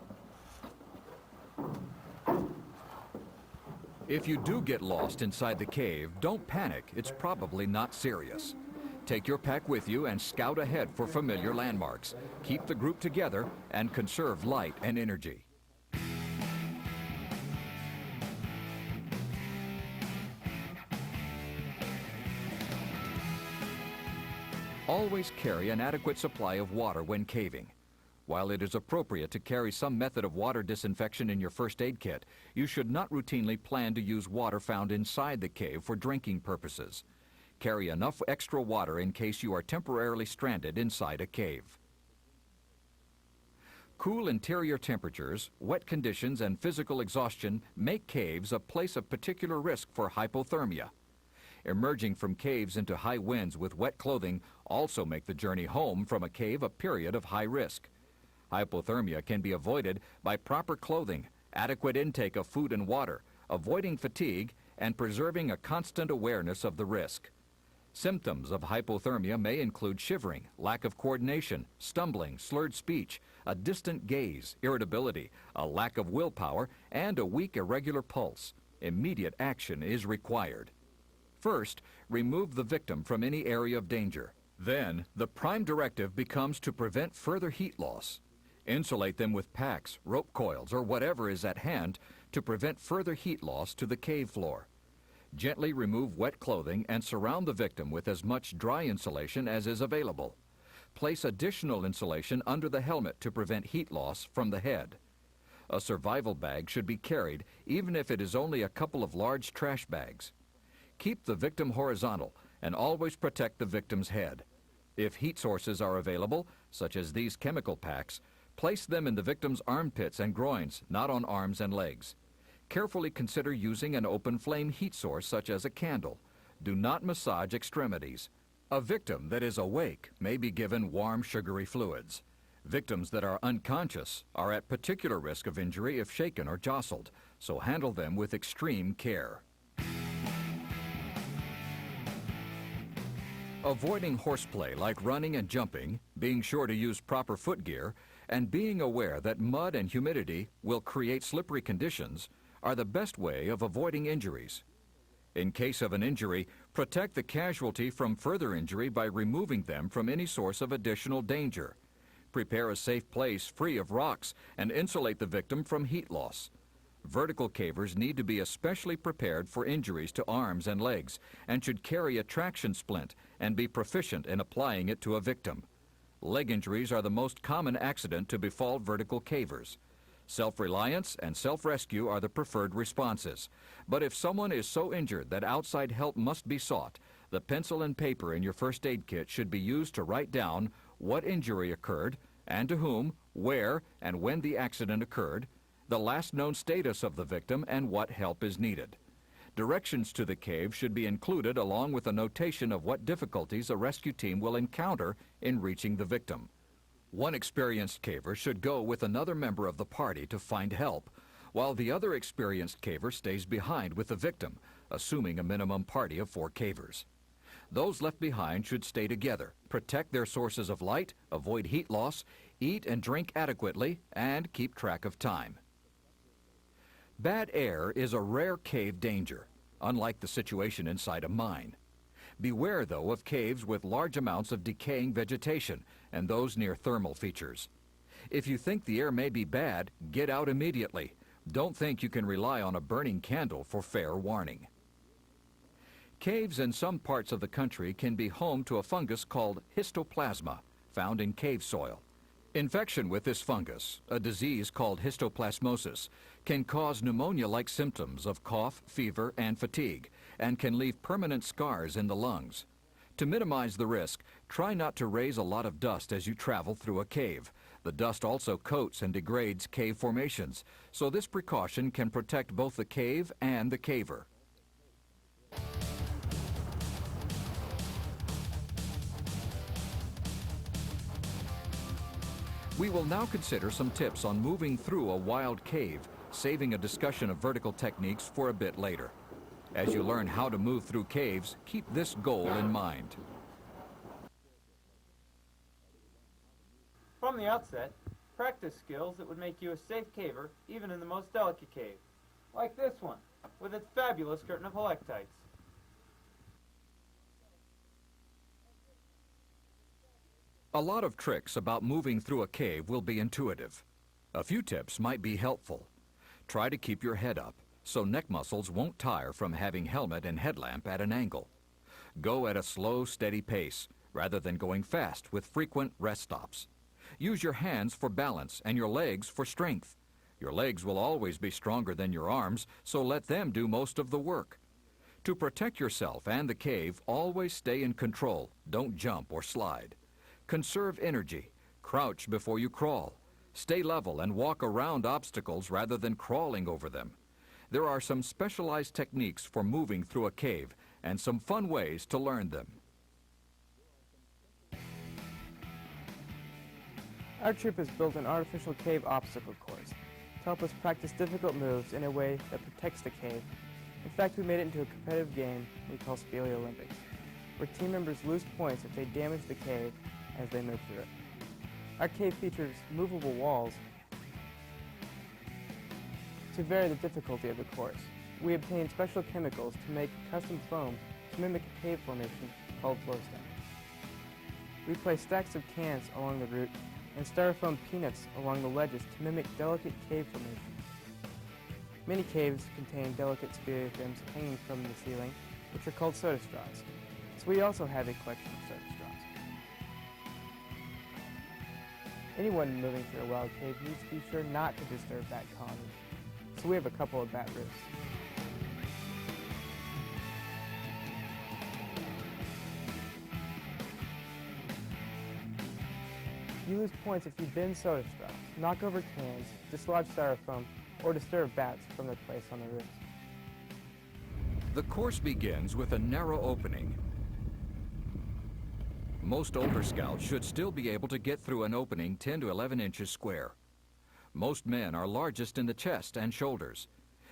[SPEAKER 2] If you do get lost inside the cave, don't panic. It's probably not serious. Take your pack with you and scout ahead for familiar landmarks. Keep the group together and conserve light and energy. Always carry an adequate supply of water when caving. While it is appropriate to carry some method of water disinfection in your first aid kit, you should not routinely plan to use water found inside the cave for drinking purposes. Carry enough extra water in case you are temporarily stranded inside a cave. Cool interior temperatures, wet conditions, and physical exhaustion make caves a place of particular risk for hypothermia. Emerging from caves into high winds with wet clothing also make the journey home from a cave a period of high risk. Hypothermia can be avoided by proper clothing, adequate intake of food and water, avoiding fatigue, and preserving a constant awareness of the risk. Symptoms of hypothermia may include shivering, lack of coordination, stumbling, slurred speech, a distant gaze, irritability, a lack of willpower, and a weak, irregular pulse. Immediate action is required. First, remove the victim from any area of danger. Then, the prime directive becomes to prevent further heat loss. Insulate them with packs, rope coils, or whatever is at hand to prevent further heat loss to the cave floor. Gently remove wet clothing and surround the victim with as much dry insulation as is available. Place additional insulation under the helmet to prevent heat loss from the head. A survival bag should be carried even if it is only a couple of large trash bags. Keep the victim horizontal and always protect the victim's head. If heat sources are available, such as these chemical packs, place them in the victim's armpits and groins, not on arms and legs. Carefully consider using an open flame heat source such as a candle. Do not massage extremities. A victim that is awake may be given warm, sugary fluids. Victims that are unconscious are at particular risk of injury if shaken or jostled, so handle them with extreme care. Avoiding horseplay like running and jumping, being sure to use proper footgear, and being aware that mud and humidity will create slippery conditions are the best way of avoiding injuries. In case of an injury, protect the casualty from further injury by removing them from any source of additional danger. Prepare a safe place free of rocks and insulate the victim from heat loss. Vertical cavers need to be especially prepared for injuries to arms and legs and should carry a traction splint and be proficient in applying it to a victim. Leg injuries are the most common accident to befall vertical cavers. Self-reliance and self-rescue are the preferred responses. But if someone is so injured that outside help must be sought, the pencil and paper in your first aid kit should be used to write down what injury occurred and to whom, where, and when the accident occurred, the last known status of the victim, and what help is needed. Directions to the cave should be included along with a notation of what difficulties a rescue team will encounter in reaching the victim. One experienced caver should go with another member of the party to find help, while the other experienced caver stays behind with the victim, assuming a minimum party of 4 cavers. Those left behind should stay together, protect their sources of light, avoid heat loss, eat and drink adequately, and keep track of time. Bad air is a rare cave danger, unlike the situation inside a mine. Beware, though, of caves with large amounts of decaying vegetation and those near thermal features. If you think the air may be bad, get out immediately. Don't think you can rely on a burning candle for fair warning. Caves in some parts of the country can be home to a fungus called histoplasma, found in cave soil. Infection with this fungus, a disease called histoplasmosis, can cause pneumonia-like symptoms of cough, fever, and fatigue, and can leave permanent scars in the lungs. To minimize the risk, try not to raise a lot of dust as you travel through a cave. The dust also coats and degrades cave formations, so this precaution can protect both the cave and the caver. We will now consider some tips on moving through a wild cave, saving a discussion of vertical techniques for a bit later. As you learn how to move through caves, keep this goal in mind.
[SPEAKER 9] From the outset, practice skills that would make you a safe caver even in the most delicate cave, like this one, with its fabulous curtain of helictites.
[SPEAKER 2] A lot of tricks about moving through a cave will be intuitive. A few tips might be helpful. Try to keep your head up, so neck muscles won't tire from having helmet and headlamp at an angle. Go at a slow, steady pace, rather than going fast with frequent rest stops. Use your hands for balance and your legs for strength. Your legs will always be stronger than your arms, so let them do most of the work. To protect yourself and the cave, always stay in control. Don't jump or slide. Conserve energy. Crouch before you crawl. Stay level and walk around obstacles rather than crawling over them. There are some specialized techniques for moving through a cave and some fun ways to learn them.
[SPEAKER 3] Our troop has built an artificial cave obstacle course to help us practice difficult moves in a way that protects the cave. In fact, we made it into a competitive game we call Spiele Olympics, where team members lose points if they damage the cave as they move through it. Our cave features movable walls to vary the difficulty of the course. We obtained special chemicals to make custom foam to mimic a cave formation called flowstone. We place stacks of cans along the route and styrofoam peanuts along the ledges to mimic delicate cave formations. Many caves contain delicate spirifems hanging from the ceiling, which are called soda straws. So we also have a collection of soda straws. Anyone moving through a wild cave needs to be sure not to disturb bat colonies, so we have a couple of bat roosts. You lose points if you bend soda straws, knock over cans, dislodge styrofoam, or disturb bats from their place on the roost.
[SPEAKER 2] The course begins with a narrow opening. Most older scouts should still be able to get through an opening 10 to 11 inches square. Most men are largest in the chest and shoulders.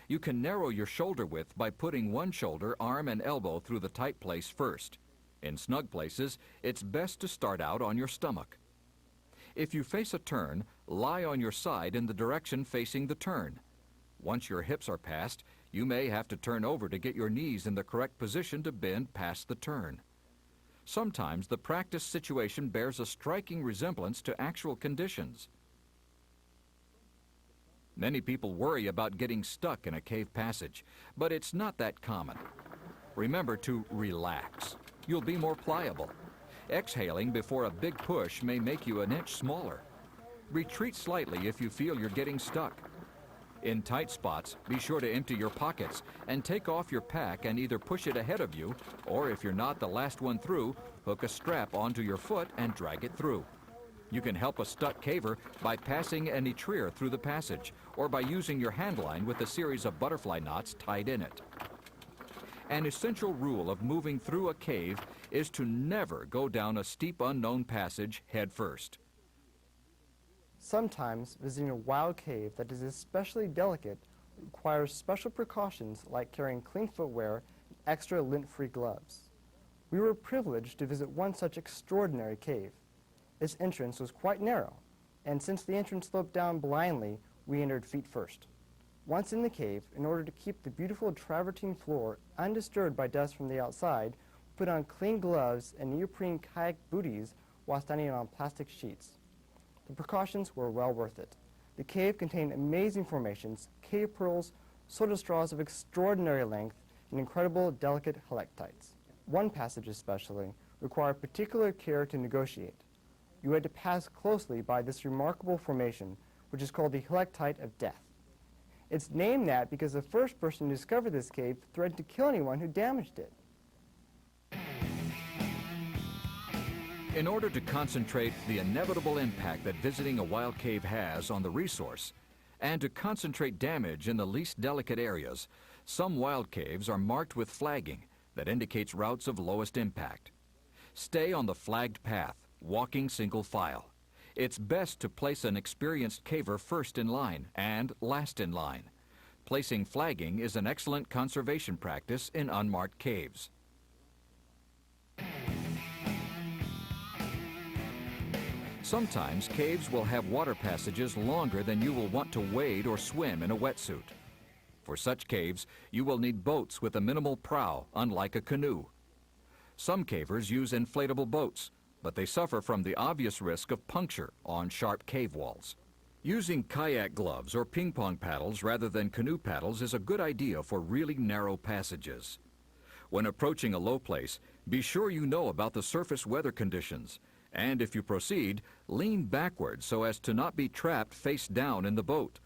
[SPEAKER 2] You can narrow your shoulder width by putting one shoulder, arm, and elbow through the tight place first. In snug places, it's best to start out on your stomach. If you face a turn, lie on your side in the direction facing the turn. Once your hips are past, you may have to turn over to get your knees in the correct position to bend past the turn. Sometimes the practice situation bears a striking resemblance to actual conditions. Many people worry about getting stuck in a cave passage, but it's not that common. Remember to relax. You'll be more pliable. Exhaling before a big push may make you an inch smaller. Retreat slightly if you feel you're getting stuck. In tight spots, be sure to empty your pockets and take off your pack and either push it ahead of you, or if you're not the last one through, hook a strap onto your foot and drag it through. You can help a stuck caver by passing an etrier through the passage, or by using your hand line with a series of butterfly knots tied in it. An essential rule of moving through a cave is to never go down a steep unknown passage head first.
[SPEAKER 8] Sometimes visiting a wild cave that is especially delicate requires special precautions like carrying clean footwear and extra lint-free gloves. We were privileged to visit one such extraordinary cave. Its entrance was quite narrow, and since the entrance sloped down blindly, we entered feet first. Once in the cave, in order to keep the beautiful travertine floor undisturbed by dust from the outside, we put on clean gloves and neoprene kayak booties while standing on plastic sheets. The precautions were well worth it. The cave contained amazing formations, cave pearls, soda straws of extraordinary length, and incredible delicate helictites. One passage especially required particular care to negotiate. You had to pass closely by this remarkable formation, which is called the helictite of death. It's named that because the first person to discover this cave threatened to kill anyone who damaged it.
[SPEAKER 2] In order to concentrate the inevitable impact that visiting a wild cave has on the resource, and to concentrate damage in the least delicate areas, some wild caves are marked with flagging that indicates routes of lowest impact. Stay on the flagged path, walking single file. It's best to place an experienced caver first in line and last in line. Placing flagging is an excellent conservation practice in unmarked caves. Sometimes caves will have water passages longer than you will want to wade or swim in a wetsuit. For such caves, you will need boats with a minimal prow, unlike a canoe. Some cavers use inflatable boats, but they suffer from the obvious risk of puncture on sharp cave walls. Using kayak gloves or ping pong paddles rather than canoe paddles is a good idea for really narrow passages. When approaching a low place, be sure you know about the surface weather conditions, and if you proceed, lean backward so as to not be trapped face down in the boat.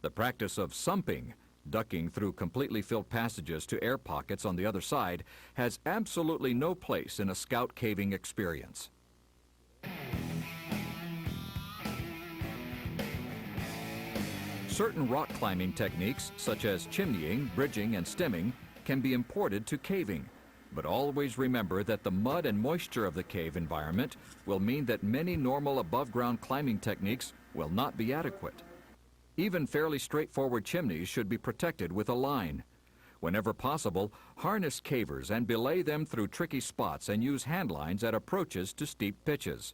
[SPEAKER 2] The practice of sumping, Ducking through completely filled passages to air pockets on the other side has absolutely no place in a scout caving experience. Certain rock climbing techniques, such as chimneying, bridging, and stemming, can be imported to caving. But always remember that the mud and moisture of the cave environment will mean that many normal above-ground climbing techniques will not be adequate. Even fairly straightforward chimneys should be protected with a line. Whenever possible, harness cavers and belay them through tricky spots and use handlines at approaches to steep pitches.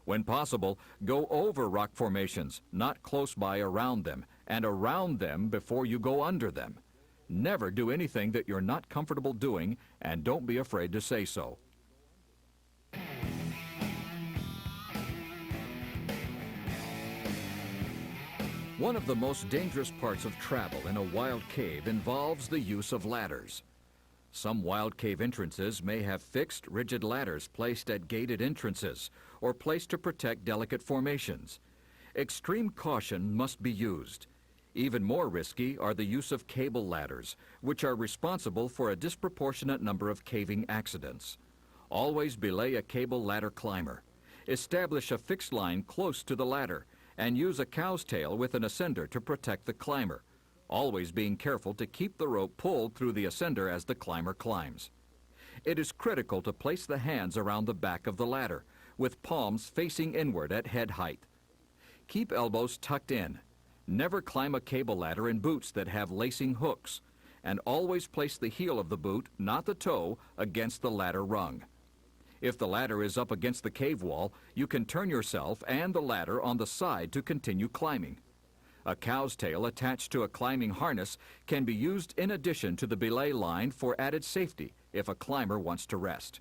[SPEAKER 2] When possible, go over rock formations, not close by around them, and around them before you go under them. Never do anything that you're not comfortable doing, and don't be afraid to say so. One of the most dangerous parts of travel in a wild cave involves the use of ladders. Some wild cave entrances may have fixed, rigid ladders placed at gated entrances or placed to protect delicate formations. Extreme caution must be used. Even more risky are the use of cable ladders, which are responsible for a disproportionate number of caving accidents. Always belay a cable ladder climber. Establish a fixed line close to the ladder and use a cow's tail with an ascender to protect the climber, always being careful to keep the rope pulled through the ascender as the climber climbs. It is critical to place the hands around the back of the ladder, with palms facing inward at head height. Keep elbows tucked in. Never climb a cable ladder in boots that have lacing hooks, and always place the heel of the boot, not the toe, against the ladder rung. If the ladder is up against the cave wall, you can turn yourself and the ladder on the side to continue climbing. A cow's tail attached to a climbing harness can be used in addition to the belay line for added safety if a climber wants to rest.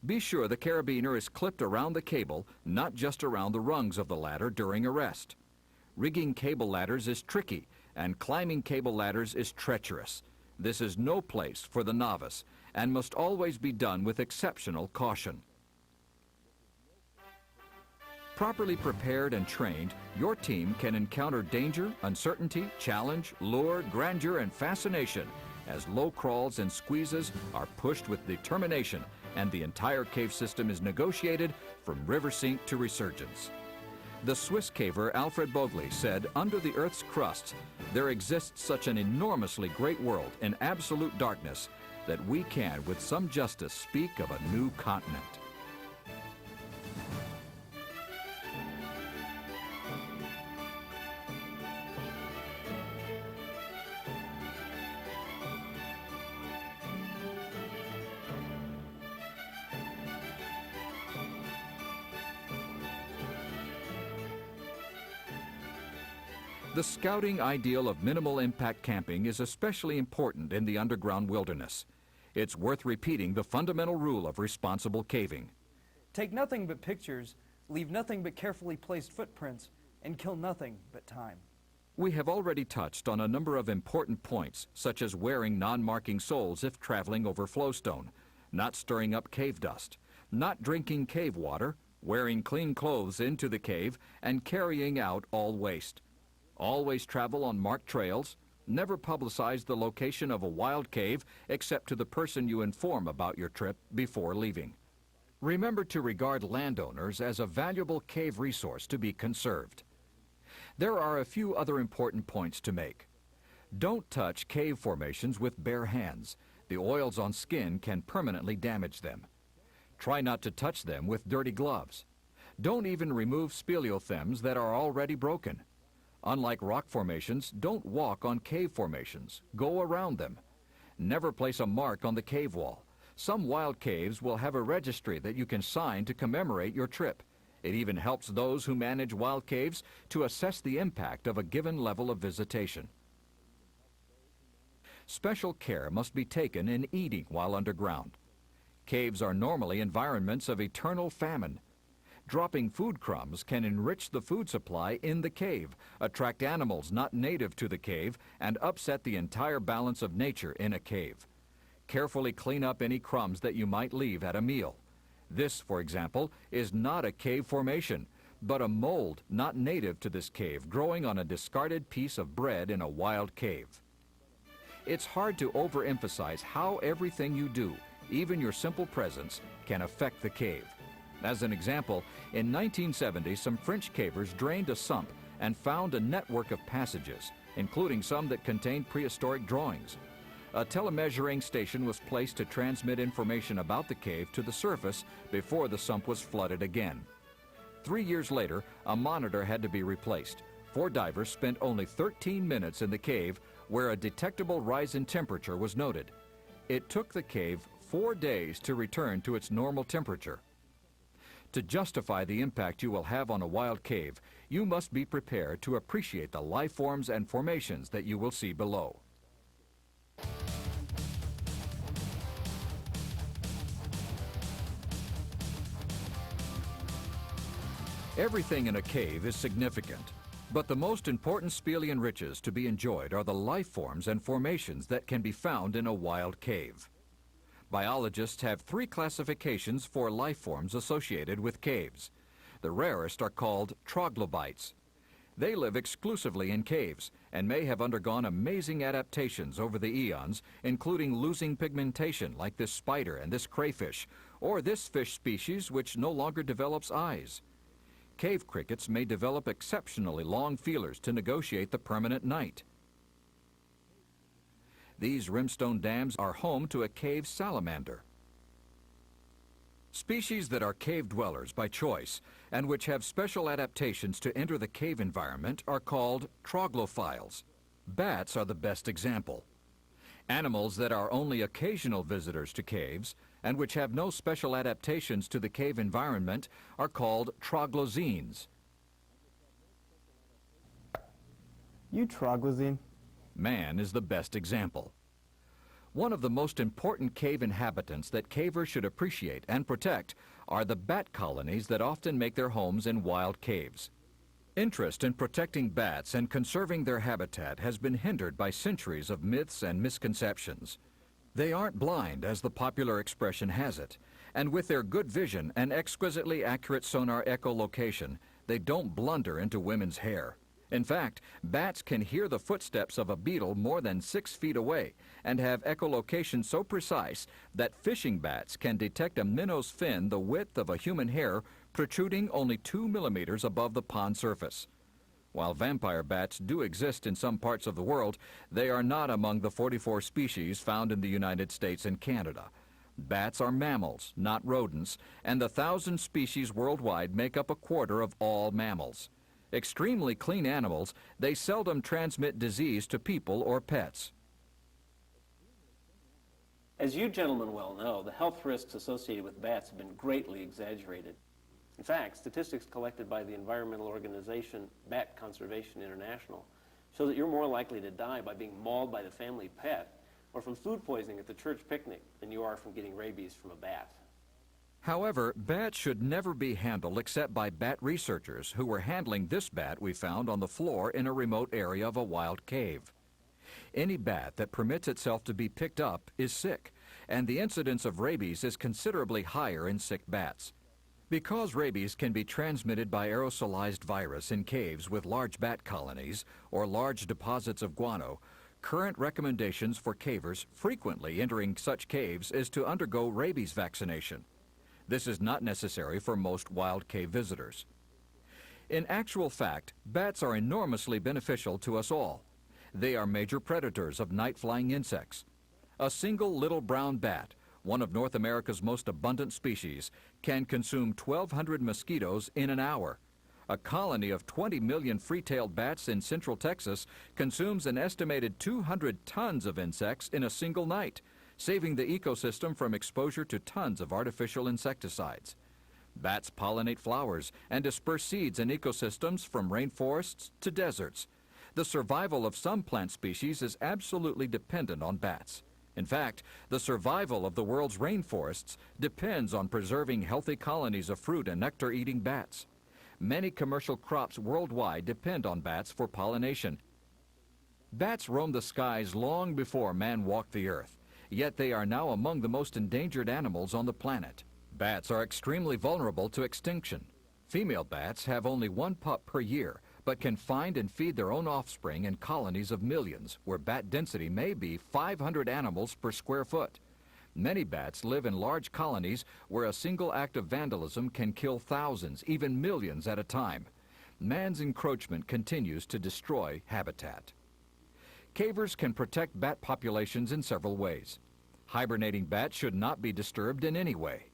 [SPEAKER 2] Be sure the carabiner is clipped around the cable, not just around the rungs of the ladder during a rest. Rigging cable ladders is tricky, and climbing cable ladders is treacherous. This is no place for the novice, and must always be done with exceptional caution. Properly prepared and trained, your team can encounter danger, uncertainty, challenge, lure, grandeur, and fascination as low crawls and squeezes are pushed with determination and the entire cave system is negotiated from river sink to resurgence. The Swiss caver Alfred Bogley said, "Under the Earth's crust, there exists such an enormously great world in absolute darkness that we can, with some justice, speak of a new continent." The scouting ideal of minimal impact camping is especially important in the underground wilderness. It's worth repeating the fundamental rule of responsible caving.
[SPEAKER 5] Take nothing but pictures, leave nothing but carefully placed footprints, and kill nothing but time.
[SPEAKER 2] We have already touched on a number of important points, such as wearing non-marking soles if traveling over flowstone, not stirring up cave dust, not drinking cave water, wearing clean clothes into the cave, and carrying out all waste. Always travel on marked trails. Never publicize the location of a wild cave except to the person you inform about your trip before leaving. Remember to regard landowners as a valuable cave resource to be conserved. There are a few other important points to make. Don't touch cave formations with bare hands. The oils on skin can permanently damage them. Try not to touch them with dirty gloves. Don't even remove speleothems that are already broken. Unlike rock formations, don't walk on cave formations. Go around them. Never place a mark on the cave wall. Some wild caves will have a registry that you can sign to commemorate your trip. It even helps those who manage wild caves to assess the impact of a given level of visitation. Special care must be taken in eating while underground. Caves are normally environments of eternal famine. Dropping food crumbs can enrich the food supply in the cave, attract animals not native to the cave, and upset the entire balance of nature in a cave. Carefully clean up any crumbs that you might leave at a meal. This, for example, is not a cave formation, but a mold not native to this cave growing on a discarded piece of bread in a wild cave. It's hard to overemphasize how everything you do, even your simple presence, can affect the cave. As an example, in 1970, some French cavers drained a sump and found a network of passages, including some that contained prehistoric drawings. A telemeasuring station was placed to transmit information about the cave to the surface before the sump was flooded again. 3 years later, a monitor had to be replaced. 4 divers spent only 13 minutes in the cave where a detectable rise in temperature was noted. It took the cave 4 days to return to its normal temperature. To justify the impact you will have on a wild cave, you must be prepared to appreciate the life forms and formations that you will see below. Everything in a cave is significant, but the most important Spelean riches to be enjoyed are the life forms and formations that can be found in a wild cave. Biologists have 3 classifications for life forms associated with caves. The rarest are called troglobites. They live exclusively in caves and may have undergone amazing adaptations over the eons, including losing pigmentation like this spider and this crayfish, or this fish species which no longer develops eyes. Cave crickets may develop exceptionally long feelers to negotiate the permanent night. These rimstone dams are home to a cave salamander. Species that are cave dwellers by choice and which have special adaptations to enter the cave environment are called troglophiles. Bats are the best example. Animals that are only occasional visitors to caves and which have no special adaptations to the cave environment are called troglozenes.
[SPEAKER 8] You troglozine.
[SPEAKER 2] Man is the best example. One of the most important cave inhabitants that cavers should appreciate and protect are the bat colonies that often make their homes in wild caves. Interest in protecting bats and conserving their habitat has been hindered by centuries of myths and misconceptions. They aren't blind, as the popular expression has it, and with their good vision and exquisitely accurate sonar echolocation, they don't blunder into women's hair. In fact, bats can hear the footsteps of a beetle more than 6 feet away and have echolocation so precise that fishing bats can detect a minnow's fin the width of a human hair protruding only 2 millimeters above the pond surface. While vampire bats do exist in some parts of the world, they are not among the 44 species found in the United States and Canada. Bats are mammals, not rodents, and the 1,000 species worldwide make up 1/4 of all mammals. Extremely clean animals, they seldom transmit disease to people or pets.
[SPEAKER 1] As you gentlemen well know, the health risks associated with bats have been greatly exaggerated. In fact, statistics collected by the environmental organization Bat Conservation International show that you're more likely to die by being mauled by the family pet or from food poisoning at the church picnic than you are from getting rabies from a bat.
[SPEAKER 2] However, bats should never be handled except by bat researchers who were handling this bat we found on the floor in a remote area of a wild cave. Any bat that permits itself to be picked up is sick, and the incidence of rabies is considerably higher in sick bats. Because rabies can be transmitted by aerosolized virus in caves with large bat colonies or large deposits of guano, current recommendations for cavers frequently entering such caves is to undergo rabies vaccination. This is not necessary for most wild cave visitors. In actual fact, bats are enormously beneficial to us all. They are major predators of night-flying insects. A single little brown bat, one of North America's most abundant species, can consume 1,200 mosquitoes in an hour. A colony of 20 million free-tailed bats in central Texas consumes an estimated 200 tons of insects in a single night, saving the ecosystem from exposure to tons of artificial insecticides. Bats pollinate flowers and disperse seeds in ecosystems from rainforests to deserts. The survival of some plant species is absolutely dependent on bats. In fact, the survival of the world's rainforests depends on preserving healthy colonies of fruit and nectar-eating bats. Many commercial crops worldwide depend on bats for pollination. Bats roamed the skies long before man walked the earth, yet they are now among the most endangered animals on the planet. Bats are extremely vulnerable to extinction. Female bats have only 1 pup per year, but can find and feed their own offspring in colonies of millions, where bat density may be 500 animals per square foot. Many bats live in large colonies where a single act of vandalism can kill thousands, even millions at a time. Man's encroachment continues to destroy habitat. Cavers can protect bat populations in several ways. Hibernating bats should not be disturbed in any way.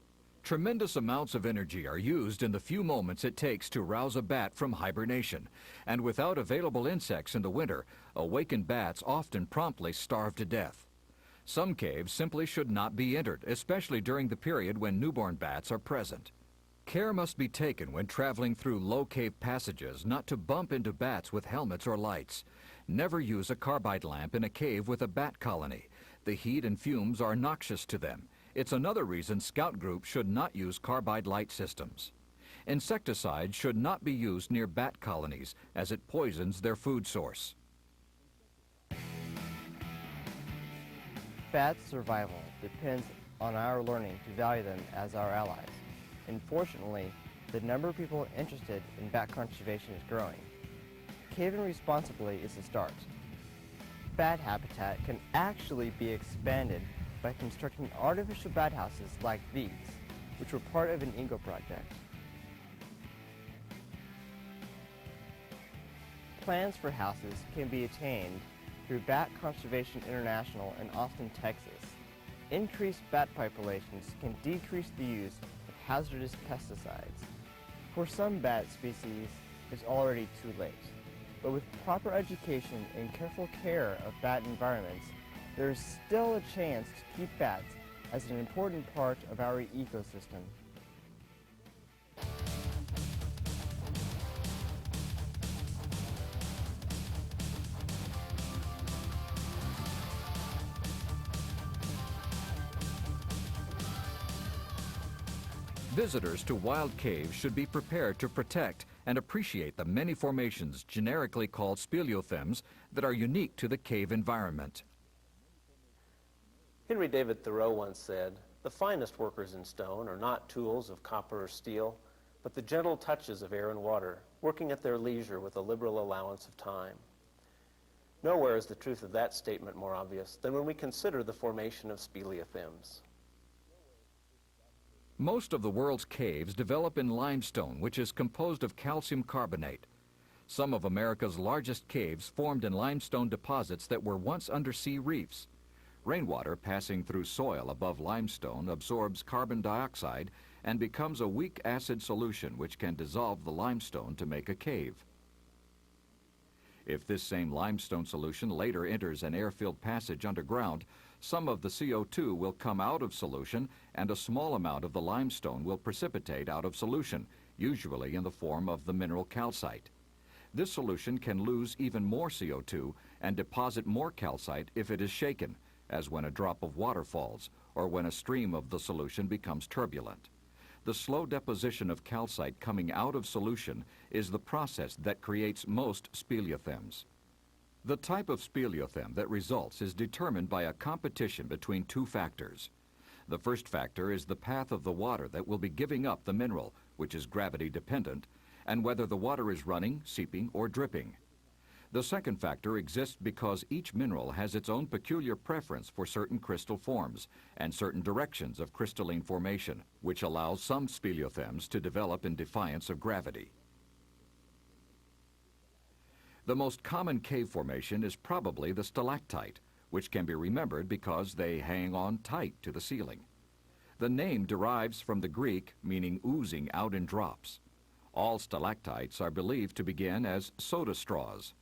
[SPEAKER 2] Tremendous amounts of energy are used in the few moments it takes to rouse a bat from hibernation, and without available insects in the winter, awakened bats often promptly starve to death. Some caves simply should not be entered, especially during the period when newborn bats are present. Care must be taken when traveling through low cave passages not to bump into bats with helmets or lights. Never use a carbide lamp in a cave with a bat colony. The heat and fumes are noxious to them. It's another reason scout groups should not use carbide light systems. Insecticides should not be used near bat colonies, as it poisons their food source.
[SPEAKER 8] Bats' survival depends on our learning to value them as our allies. Unfortunately, the number of people interested in bat conservation is growing. Caving responsibly is the start. Bat habitat can actually be expanded by constructing artificial bat houses like these, which were part of an Eagle project. Plans for houses can be attained through Bat Conservation International in Austin, Texas. Increased bat populations can decrease the use of hazardous pesticides. For some bat species, it's already too late. But with proper education and careful care of bat environments, there is still a chance to keep bats as an important part of our ecosystem.
[SPEAKER 2] Visitors to wild caves should be prepared to protect and appreciate the many formations generically called speleothems that are unique to the cave environment.
[SPEAKER 1] Henry David Thoreau once said, "The finest workers in stone are not tools of copper or steel, but the gentle touches of air and water, working at their leisure with a liberal allowance of time." Nowhere is the truth of that statement more obvious than when we consider the formation of speleothems.
[SPEAKER 2] Most of the world's caves develop in limestone, which is composed of calcium carbonate. Some of America's largest caves formed in limestone deposits that were once undersea reefs. Rainwater passing through soil above limestone absorbs carbon dioxide and becomes a weak acid solution which can dissolve the limestone to make a cave. If this same limestone solution later enters an air-filled passage underground, some of the CO2 will come out of solution and a small amount of the limestone will precipitate out of solution, usually in the form of the mineral calcite. This solution can lose even more CO2 and deposit more calcite if it is shaken, as when a drop of water falls or when a stream of the solution becomes turbulent. The slow deposition of calcite coming out of solution is the process that creates most speleothems. The type of speleothem that results is determined by a competition between two factors. The first factor is the path of the water that will be giving up the mineral, which is gravity dependent, and whether the water is running, seeping, or dripping. The second factor exists because each mineral has its own peculiar preference for certain crystal forms and certain directions of crystalline formation, which allows some speleothems to develop in defiance of gravity. The most common cave formation is probably the stalactite, which can be remembered because they hang on tight to the ceiling. The name derives from the Greek meaning oozing out in drops. All stalactites are believed to begin as soda straws.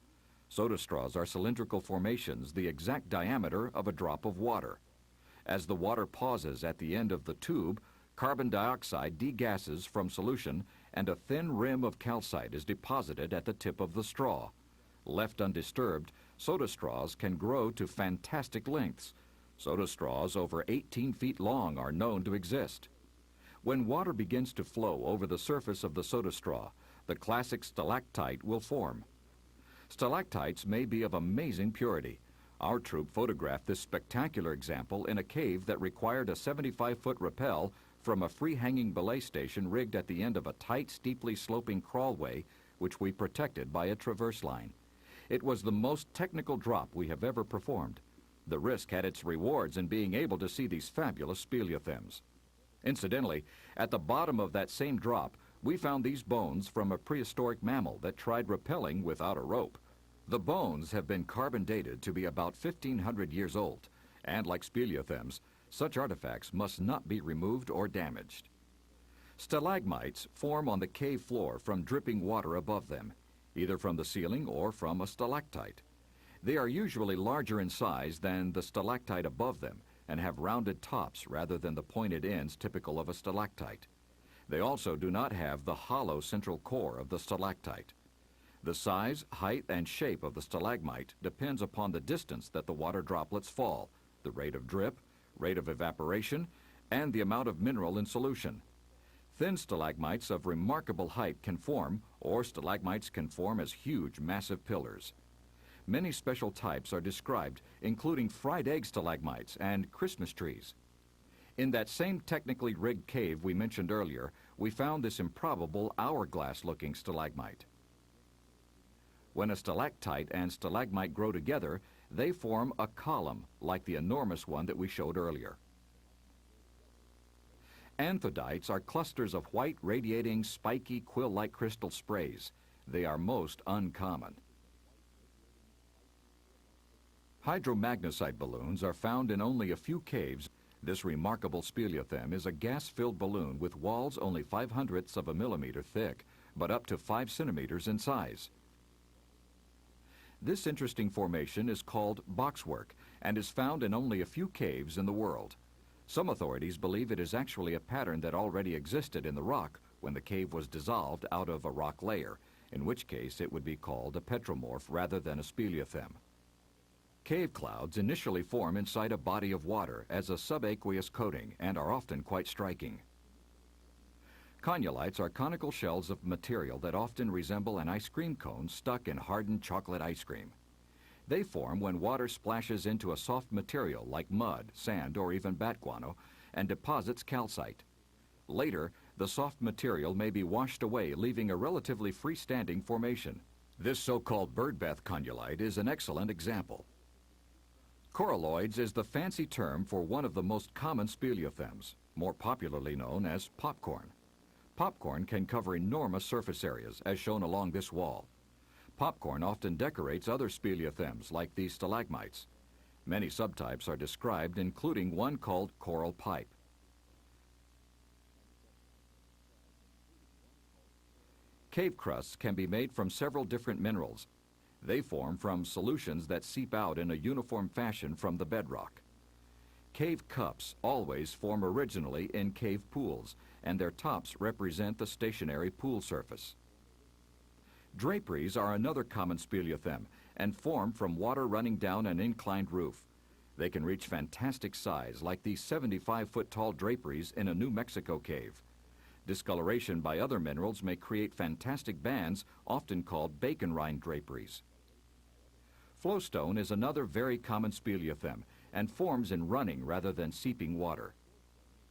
[SPEAKER 2] Soda straws are cylindrical formations the exact diameter of a drop of water. As the water pauses at the end of the tube, carbon dioxide degasses from solution and a thin rim of calcite is deposited at the tip of the straw. Left undisturbed, soda straws can grow to fantastic lengths. Soda straws over 18 feet long are known to exist. When water begins to flow over the surface of the soda straw, the classic stalactite will form. Stalactites may be of amazing purity. Our troop photographed this spectacular example in a cave that required a 75-foot rappel from a free-hanging belay station rigged at the end of a tight, steeply sloping crawlway which we protected by a traverse line. It was the most technical drop we have ever performed. The risk had its rewards in being able to see these fabulous speleothems. Incidentally, at the bottom of that same drop, we found these bones from a prehistoric mammal that tried rappelling without a rope. The bones have been carbon dated to be about 1,500 years old, and like speleothems, such artifacts must not be removed or damaged. Stalagmites form on the cave floor from dripping water above them, either from the ceiling or from a stalactite. They are usually larger in size than the stalactite above them and have rounded tops rather than the pointed ends typical of a stalactite. They also do not have the hollow central core of the stalactite. The size, height, and shape of the stalagmite depends upon the distance that the water droplets fall, the rate of drip, rate of evaporation, and the amount of mineral in solution. Thin stalagmites of remarkable height can form, or stalagmites can form as huge, massive pillars. Many special types are described, including fried egg stalagmites and Christmas trees. In that same technically rigged cave we mentioned earlier, we found this improbable hourglass-looking stalagmite. When a stalactite and stalagmite grow together, they form a column, like the enormous one that we showed earlier. Anthodites are clusters of white, radiating, spiky, quill-like crystal sprays. They are most uncommon. Hydromagnesite balloons are found in only a few caves. This remarkable speleothem is a gas-filled balloon with walls only 0.05 of a millimeter thick, but up to 5 centimeters in size. This interesting formation is called boxwork and is found in only a few caves in the world. Some authorities believe it is actually a pattern that already existed in the rock when the cave was dissolved out of a rock layer, in which case it would be called a petromorph rather than a speleothem. Cave clouds initially form inside a body of water as a subaqueous coating and are often quite striking. Condylites are conical shells of material that often resemble an ice cream cone stuck in hardened chocolate ice cream. They form when water splashes into a soft material like mud, sand, or even bat guano and deposits calcite. Later, the soft material may be washed away, leaving a relatively freestanding formation. This so-called birdbath condylite is an excellent example. Coralloids is the fancy term for one of the most common speleothems, more popularly known as popcorn. Popcorn can cover enormous surface areas, as shown along this wall. Popcorn often decorates other speleothems, like these stalagmites. Many subtypes are described, including one called coral pipe. Cave crusts can be made from several different minerals. They form from solutions that seep out in a uniform fashion from the bedrock. Cave cups always form originally in cave pools, and their tops represent the stationary pool surface. Draperies are another common speleothem and form from water running down an inclined roof. They can reach fantastic size, like these 75-foot-tall draperies in a New Mexico cave. Discoloration by other minerals may create fantastic bands, often called bacon rind draperies. Flowstone is another very common speleothem and forms in running rather than seeping water.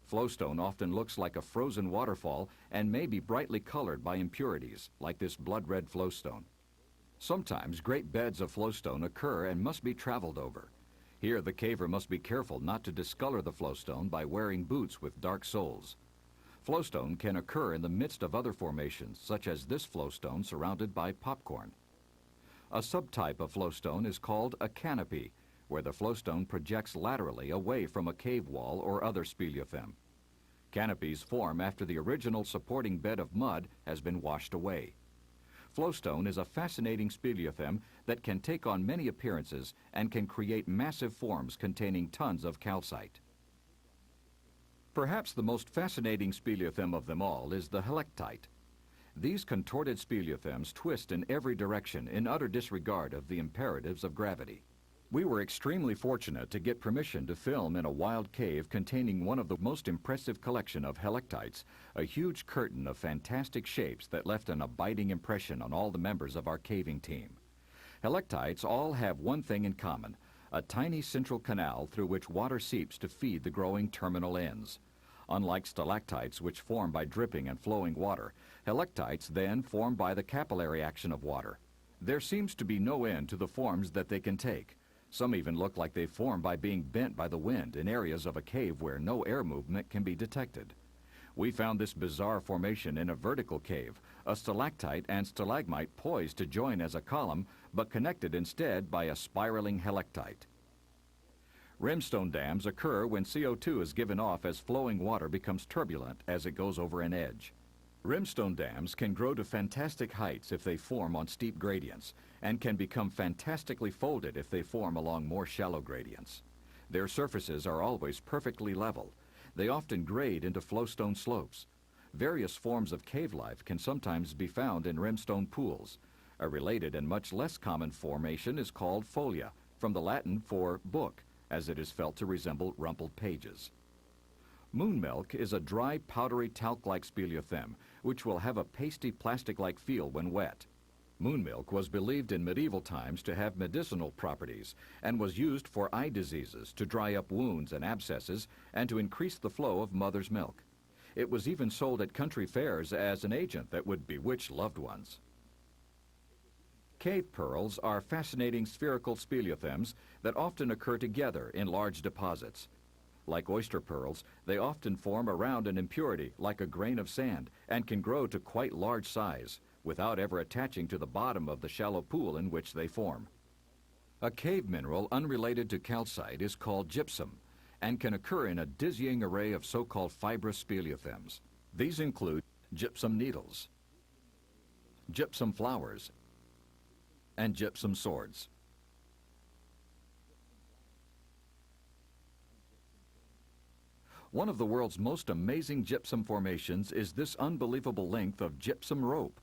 [SPEAKER 2] Flowstone often looks like a frozen waterfall and may be brightly colored by impurities, like this blood-red flowstone. Sometimes great beds of flowstone occur and must be traveled over. Here the caver must be careful not to discolor the flowstone by wearing boots with dark soles. Flowstone can occur in the midst of other formations, such as this flowstone surrounded by popcorn. A subtype of flowstone is called a canopy, where the flowstone projects laterally away from a cave wall or other speleothem. Canopies form after the original supporting bed of mud has been washed away. Flowstone is a fascinating speleothem that can take on many appearances and can create massive forms containing tons of calcite. Perhaps the most fascinating speleothem of them all is the helictite. These contorted speleothems twist in every direction in utter disregard of the imperatives of gravity. We were extremely fortunate to get permission to film in a wild cave containing one of the most impressive collection of helictites, a huge curtain of fantastic shapes that left an abiding impression on all the members of our caving team. Helictites all have one thing in common, a tiny central canal through which water seeps to feed the growing terminal ends. Unlike stalactites, which form by dripping and flowing water, helictites then form by the capillary action of water. There seems to be no end to the forms that they can take. Some even look like they form by being bent by the wind in areas of a cave where no air movement can be detected. We found this bizarre formation in a vertical cave, a stalactite and stalagmite poised to join as a column, but connected instead by a spiraling helictite. Rimstone dams occur when CO2 is given off as flowing water becomes turbulent as it goes over an edge. Rimstone dams can grow to fantastic heights if they form on steep gradients, and can become fantastically folded if they form along more shallow gradients. Their surfaces are always perfectly level. They often grade into flowstone slopes. Various forms of cave life can sometimes be found in rimstone pools. A related and much less common formation is called folia, from the Latin for book, as it is felt to resemble rumpled pages. Moon milk is a dry, powdery, talc-like speleothem, which will have a pasty, plastic-like feel when wet. Moon milk was believed in medieval times to have medicinal properties and was used for eye diseases, to dry up wounds and abscesses, and to increase the flow of mother's milk. It was even sold at country fairs as an agent that would bewitch loved ones. Cave pearls are fascinating spherical speleothems that often occur together in large deposits. Like oyster pearls, they often form around an impurity like a grain of sand and can grow to quite large size without ever attaching to the bottom of the shallow pool in which they form. A cave mineral unrelated to calcite is called gypsum and can occur in a dizzying array of so-called fibrous speleothems. These include gypsum needles, gypsum flowers, and gypsum swords. One of the world's most amazing gypsum formations is this unbelievable length of gypsum rope.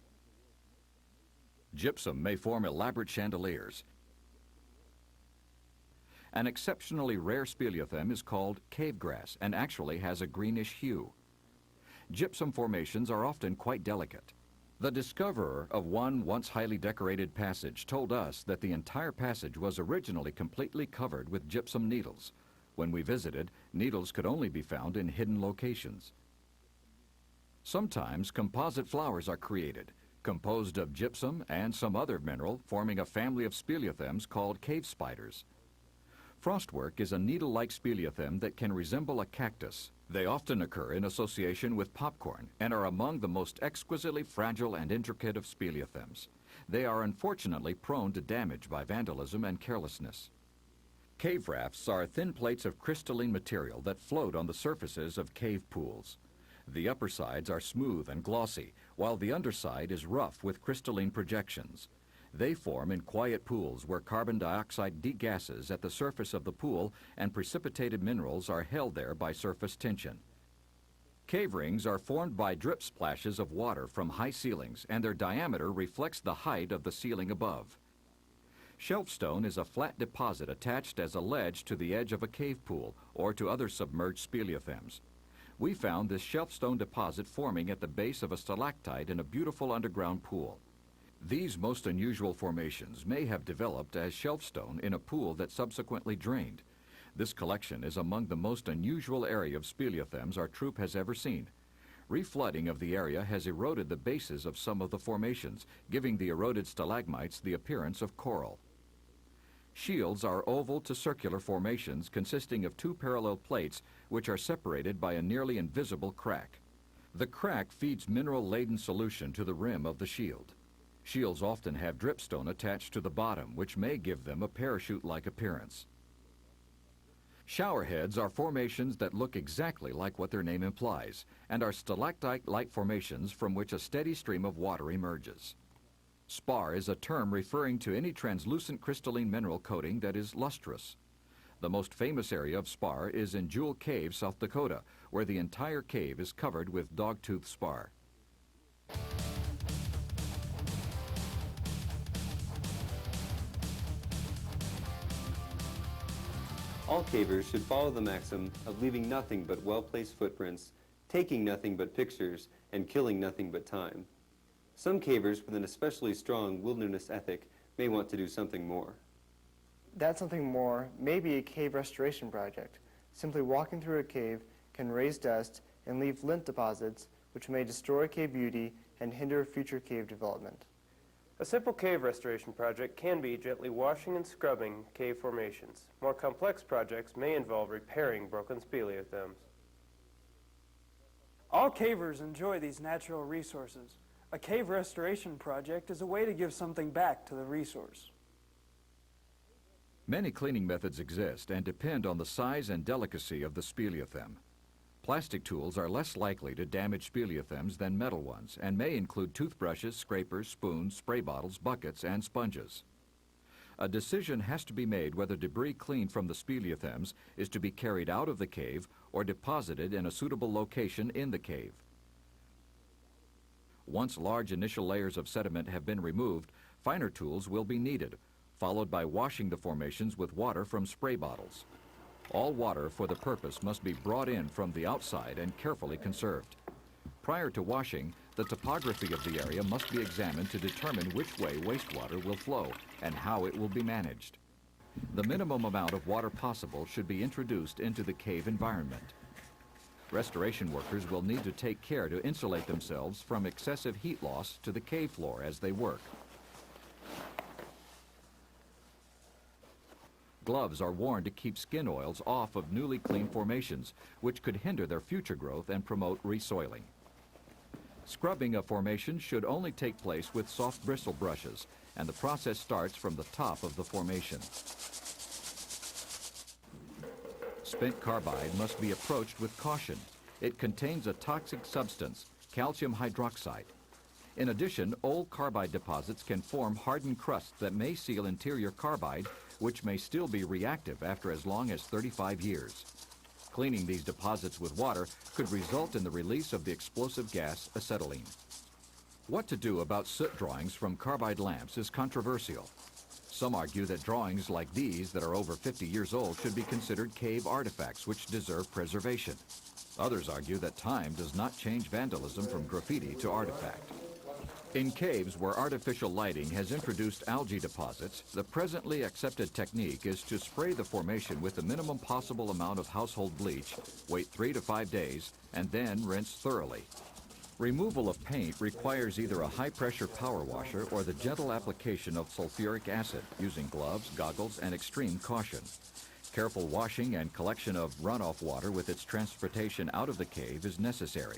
[SPEAKER 2] Gypsum may form elaborate chandeliers. An exceptionally rare speleothem is called cave grass and actually has a greenish hue. Gypsum formations are often quite delicate. The discoverer of one once highly decorated passage told us that the entire passage was originally completely covered with gypsum needles. When we visited, needles could only be found in hidden locations. Sometimes composite flowers are created, composed of gypsum and some other mineral, forming a family of speleothems called cave spiders. Frostwork is a needle-like speleothem that can resemble a cactus. They often occur in association with popcorn and are among the most exquisitely fragile and intricate of speleothems. They are unfortunately prone to damage by vandalism and carelessness. Cave rafts are thin plates of crystalline material that float on the surfaces of cave pools. The upper sides are smooth and glossy, while the underside is rough with crystalline projections. They form in quiet pools where carbon dioxide degasses at the surface of the pool and precipitated minerals are held there by surface tension. Cave rings are formed by drip splashes of water from high ceilings, and their diameter reflects the height of the ceiling above. Shelfstone is a flat deposit attached as a ledge to the edge of a cave pool or to other submerged speleothems. We found this shelfstone deposit forming at the base of a stalactite in a beautiful underground pool. These most unusual formations may have developed as shelfstone in a pool that subsequently drained. This collection is among the most unusual area of speleothems our troupe has ever seen. Reflooding of the area has eroded the bases of some of the formations, giving the eroded stalagmites the appearance of coral. Shields are oval to circular formations consisting of two parallel plates which are separated by a nearly invisible crack. The crack feeds mineral-laden solution to the rim of the shield. Shields often have dripstone attached to the bottom, which may give them a parachute-like appearance. Showerheads are formations that look exactly like what their name implies, and are stalactite-like formations from which a steady stream of water emerges. Spar is a term referring to any translucent crystalline mineral coating that is lustrous. The most famous area of spar is in Jewel Cave, South Dakota, where the entire cave is covered with dogtooth spar.
[SPEAKER 4] All cavers should follow the maxim of leaving nothing but well-placed footprints, taking nothing but pictures, and killing nothing but time. Some cavers with an especially strong wilderness ethic may want to do something more.
[SPEAKER 8] That something more may be a cave restoration project. Simply walking through a cave can raise dust and leave lint deposits which may destroy cave beauty and hinder future cave development.
[SPEAKER 11] A simple cave restoration project can be gently washing and scrubbing cave formations. More complex projects may involve repairing broken speleothems.
[SPEAKER 5] All cavers enjoy these natural resources. A cave restoration project is a way to give something back to the resource.
[SPEAKER 2] Many cleaning methods exist and depend on the size and delicacy of the speleothem. Plastic tools are less likely to damage speleothems than metal ones and may include toothbrushes, scrapers, spoons, spray bottles, buckets, and sponges. A decision has to be made whether debris cleaned from the speleothems is to be carried out of the cave or deposited in a suitable location in the cave. Once large initial layers of sediment have been removed, finer tools will be needed, followed by washing the formations with water from spray bottles. All water for the purpose must be brought in from the outside and carefully conserved. Prior to washing, the topography of the area must be examined to determine which way wastewater will flow and how it will be managed. The minimum amount of water possible should be introduced into the cave environment. Restoration workers will need to take care to insulate themselves from excessive heat loss to the cave floor as they work. Gloves are worn to keep skin oils off of newly cleaned formations, which could hinder their future growth and promote resoiling. Scrubbing of formations should only take place with soft bristle brushes, and the process starts from the top of the formation. Spent carbide must be approached with caution. It contains a toxic substance, calcium hydroxide. In addition, old carbide deposits can form hardened crusts that may seal interior carbide, which may still be reactive after as long as 35 years. Cleaning these deposits with water could result in the release of the explosive gas acetylene. What to do about soot drawings from carbide lamps is controversial. Some argue that drawings like these that are over 50 years old should be considered cave artifacts which deserve preservation. Others argue that time does not change vandalism from graffiti to artifact. In caves where artificial lighting has introduced algae deposits, the presently accepted technique is to spray the formation with the minimum possible amount of household bleach, wait 3 to 5 days, and then rinse thoroughly. Removal of paint requires either a high-pressure power washer or the gentle application of sulfuric acid using gloves, goggles, and extreme caution. Careful washing and collection of runoff water with its transportation out of the cave is necessary.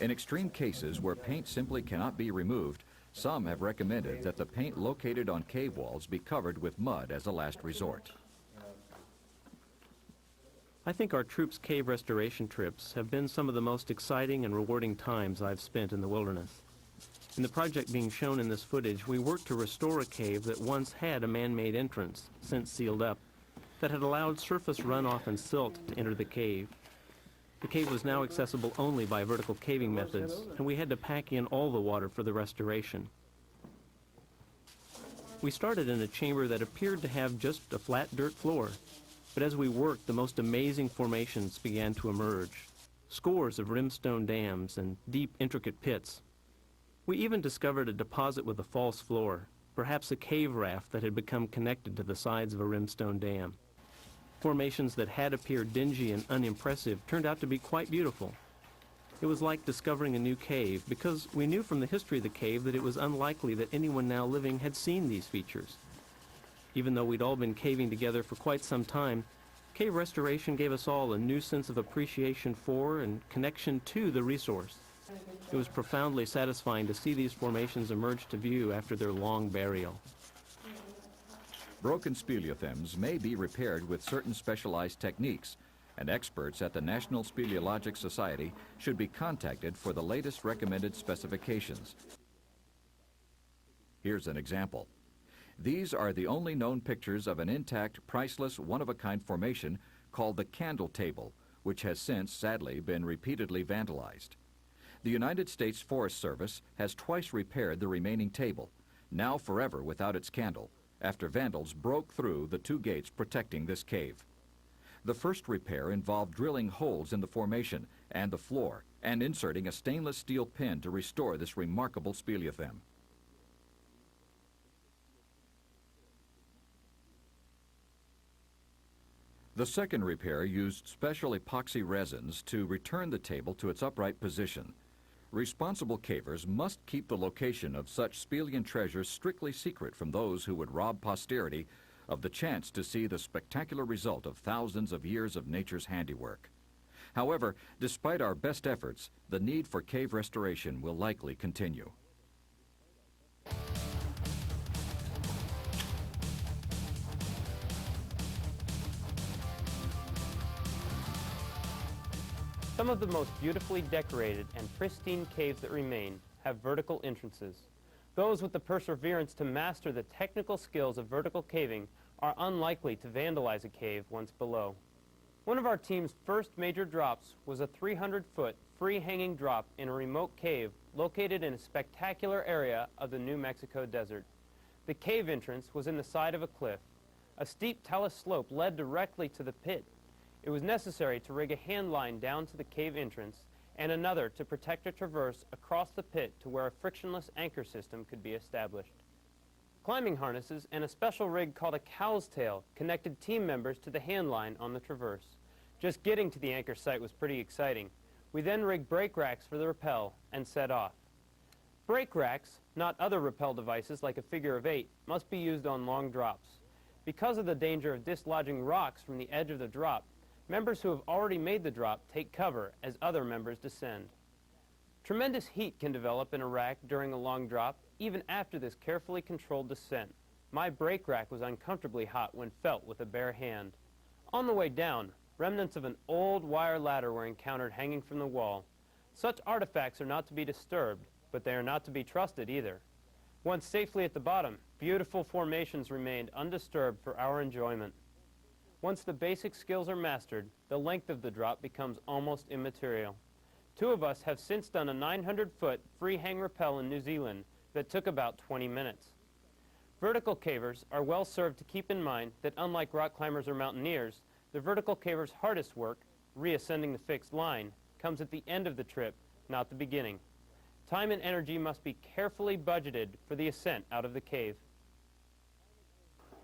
[SPEAKER 2] In extreme cases where paint simply cannot be removed, some have recommended that the paint located on cave walls be covered with mud as a last resort.
[SPEAKER 1] I think our troops' cave restoration trips have been some of the most exciting and rewarding times I've spent in the wilderness. In the project being shown in this footage, we worked to restore a cave that once had a man-made entrance, since sealed up, that had allowed surface runoff and silt to enter the cave. The cave was now accessible only by vertical caving methods, and we had to pack in all the water for the restoration. We started in a chamber that appeared to have just a flat dirt floor, but as we worked, the most amazing formations began to emerge. Scores of rimstone dams and deep, intricate pits. We even discovered a deposit with a false floor, perhaps a cave raft that had become connected to the sides of a rimstone dam. Formations that had appeared dingy and unimpressive turned out to be quite beautiful. It was like discovering a new cave, because we knew from the history of the cave that it was unlikely that anyone now living had seen these features. Even though we'd all been caving together for quite some time, cave restoration gave us all a new sense of appreciation for and connection to the resource. It was profoundly satisfying to see these formations emerge to view after their long burial.
[SPEAKER 2] Broken speleothems may be repaired with certain specialized techniques, and experts at the National Speleologic Society should be contacted for the latest recommended specifications. Here's an example. These are the only known pictures of an intact, priceless, one-of-a-kind formation called the Candle Table, which has since, sadly, been repeatedly vandalized. The United States Forest Service has twice repaired the remaining table, now forever without its candle, after vandals broke through the 2 gates protecting this cave. The first repair involved drilling holes in the formation and the floor and inserting a stainless steel pin to restore this remarkable speleothem. The second repair used special epoxy resins to return the table to its upright position. Responsible cavers must keep the location of such Spelian treasures strictly secret from those who would rob posterity of the chance to see the spectacular result of thousands of years of nature's handiwork. However, despite our best efforts, the need for cave restoration will likely continue.
[SPEAKER 1] Some of the most beautifully decorated and pristine caves that remain have vertical entrances. Those with the perseverance to master the technical skills of vertical caving are unlikely to vandalize a cave once below. One of our team's first major drops was a 300-foot free-hanging drop in a remote cave located in a spectacular area of the New Mexico desert. The cave entrance was in the side of a cliff. A steep talus slope led directly to the pit. It was necessary to rig a hand line down to the cave entrance and another to protect a traverse across the pit to where a frictionless anchor system could be established. Climbing harnesses and a special rig called a cow's tail connected team members to the hand line on the traverse. Just getting to the anchor site was pretty exciting. We then rigged brake racks for the rappel and set off. Brake racks, not other rappel devices like a figure of 8, must be used on long drops. Because of the danger of dislodging rocks from the edge of the drop, members who have already made the drop take cover as other members descend. Tremendous heat can develop in a rack during a long drop, even after this carefully controlled descent. My brake rack was uncomfortably hot when felt with a bare hand. On the way down, remnants of an old wire ladder were encountered hanging from the wall. Such artifacts are not to be disturbed, but they are not to be trusted either. Once safely at the bottom, beautiful formations remained undisturbed for our enjoyment. Once the basic skills are mastered, the length of the drop becomes almost immaterial. Two of us have since done a 900-foot free-hang rappel in New Zealand that took about 20 minutes. Vertical cavers are well served to keep in mind that unlike rock climbers or mountaineers, the vertical caver's hardest work, reascending the fixed line, comes at the end of the trip, not the beginning. Time and energy must be carefully budgeted for the ascent out of the cave.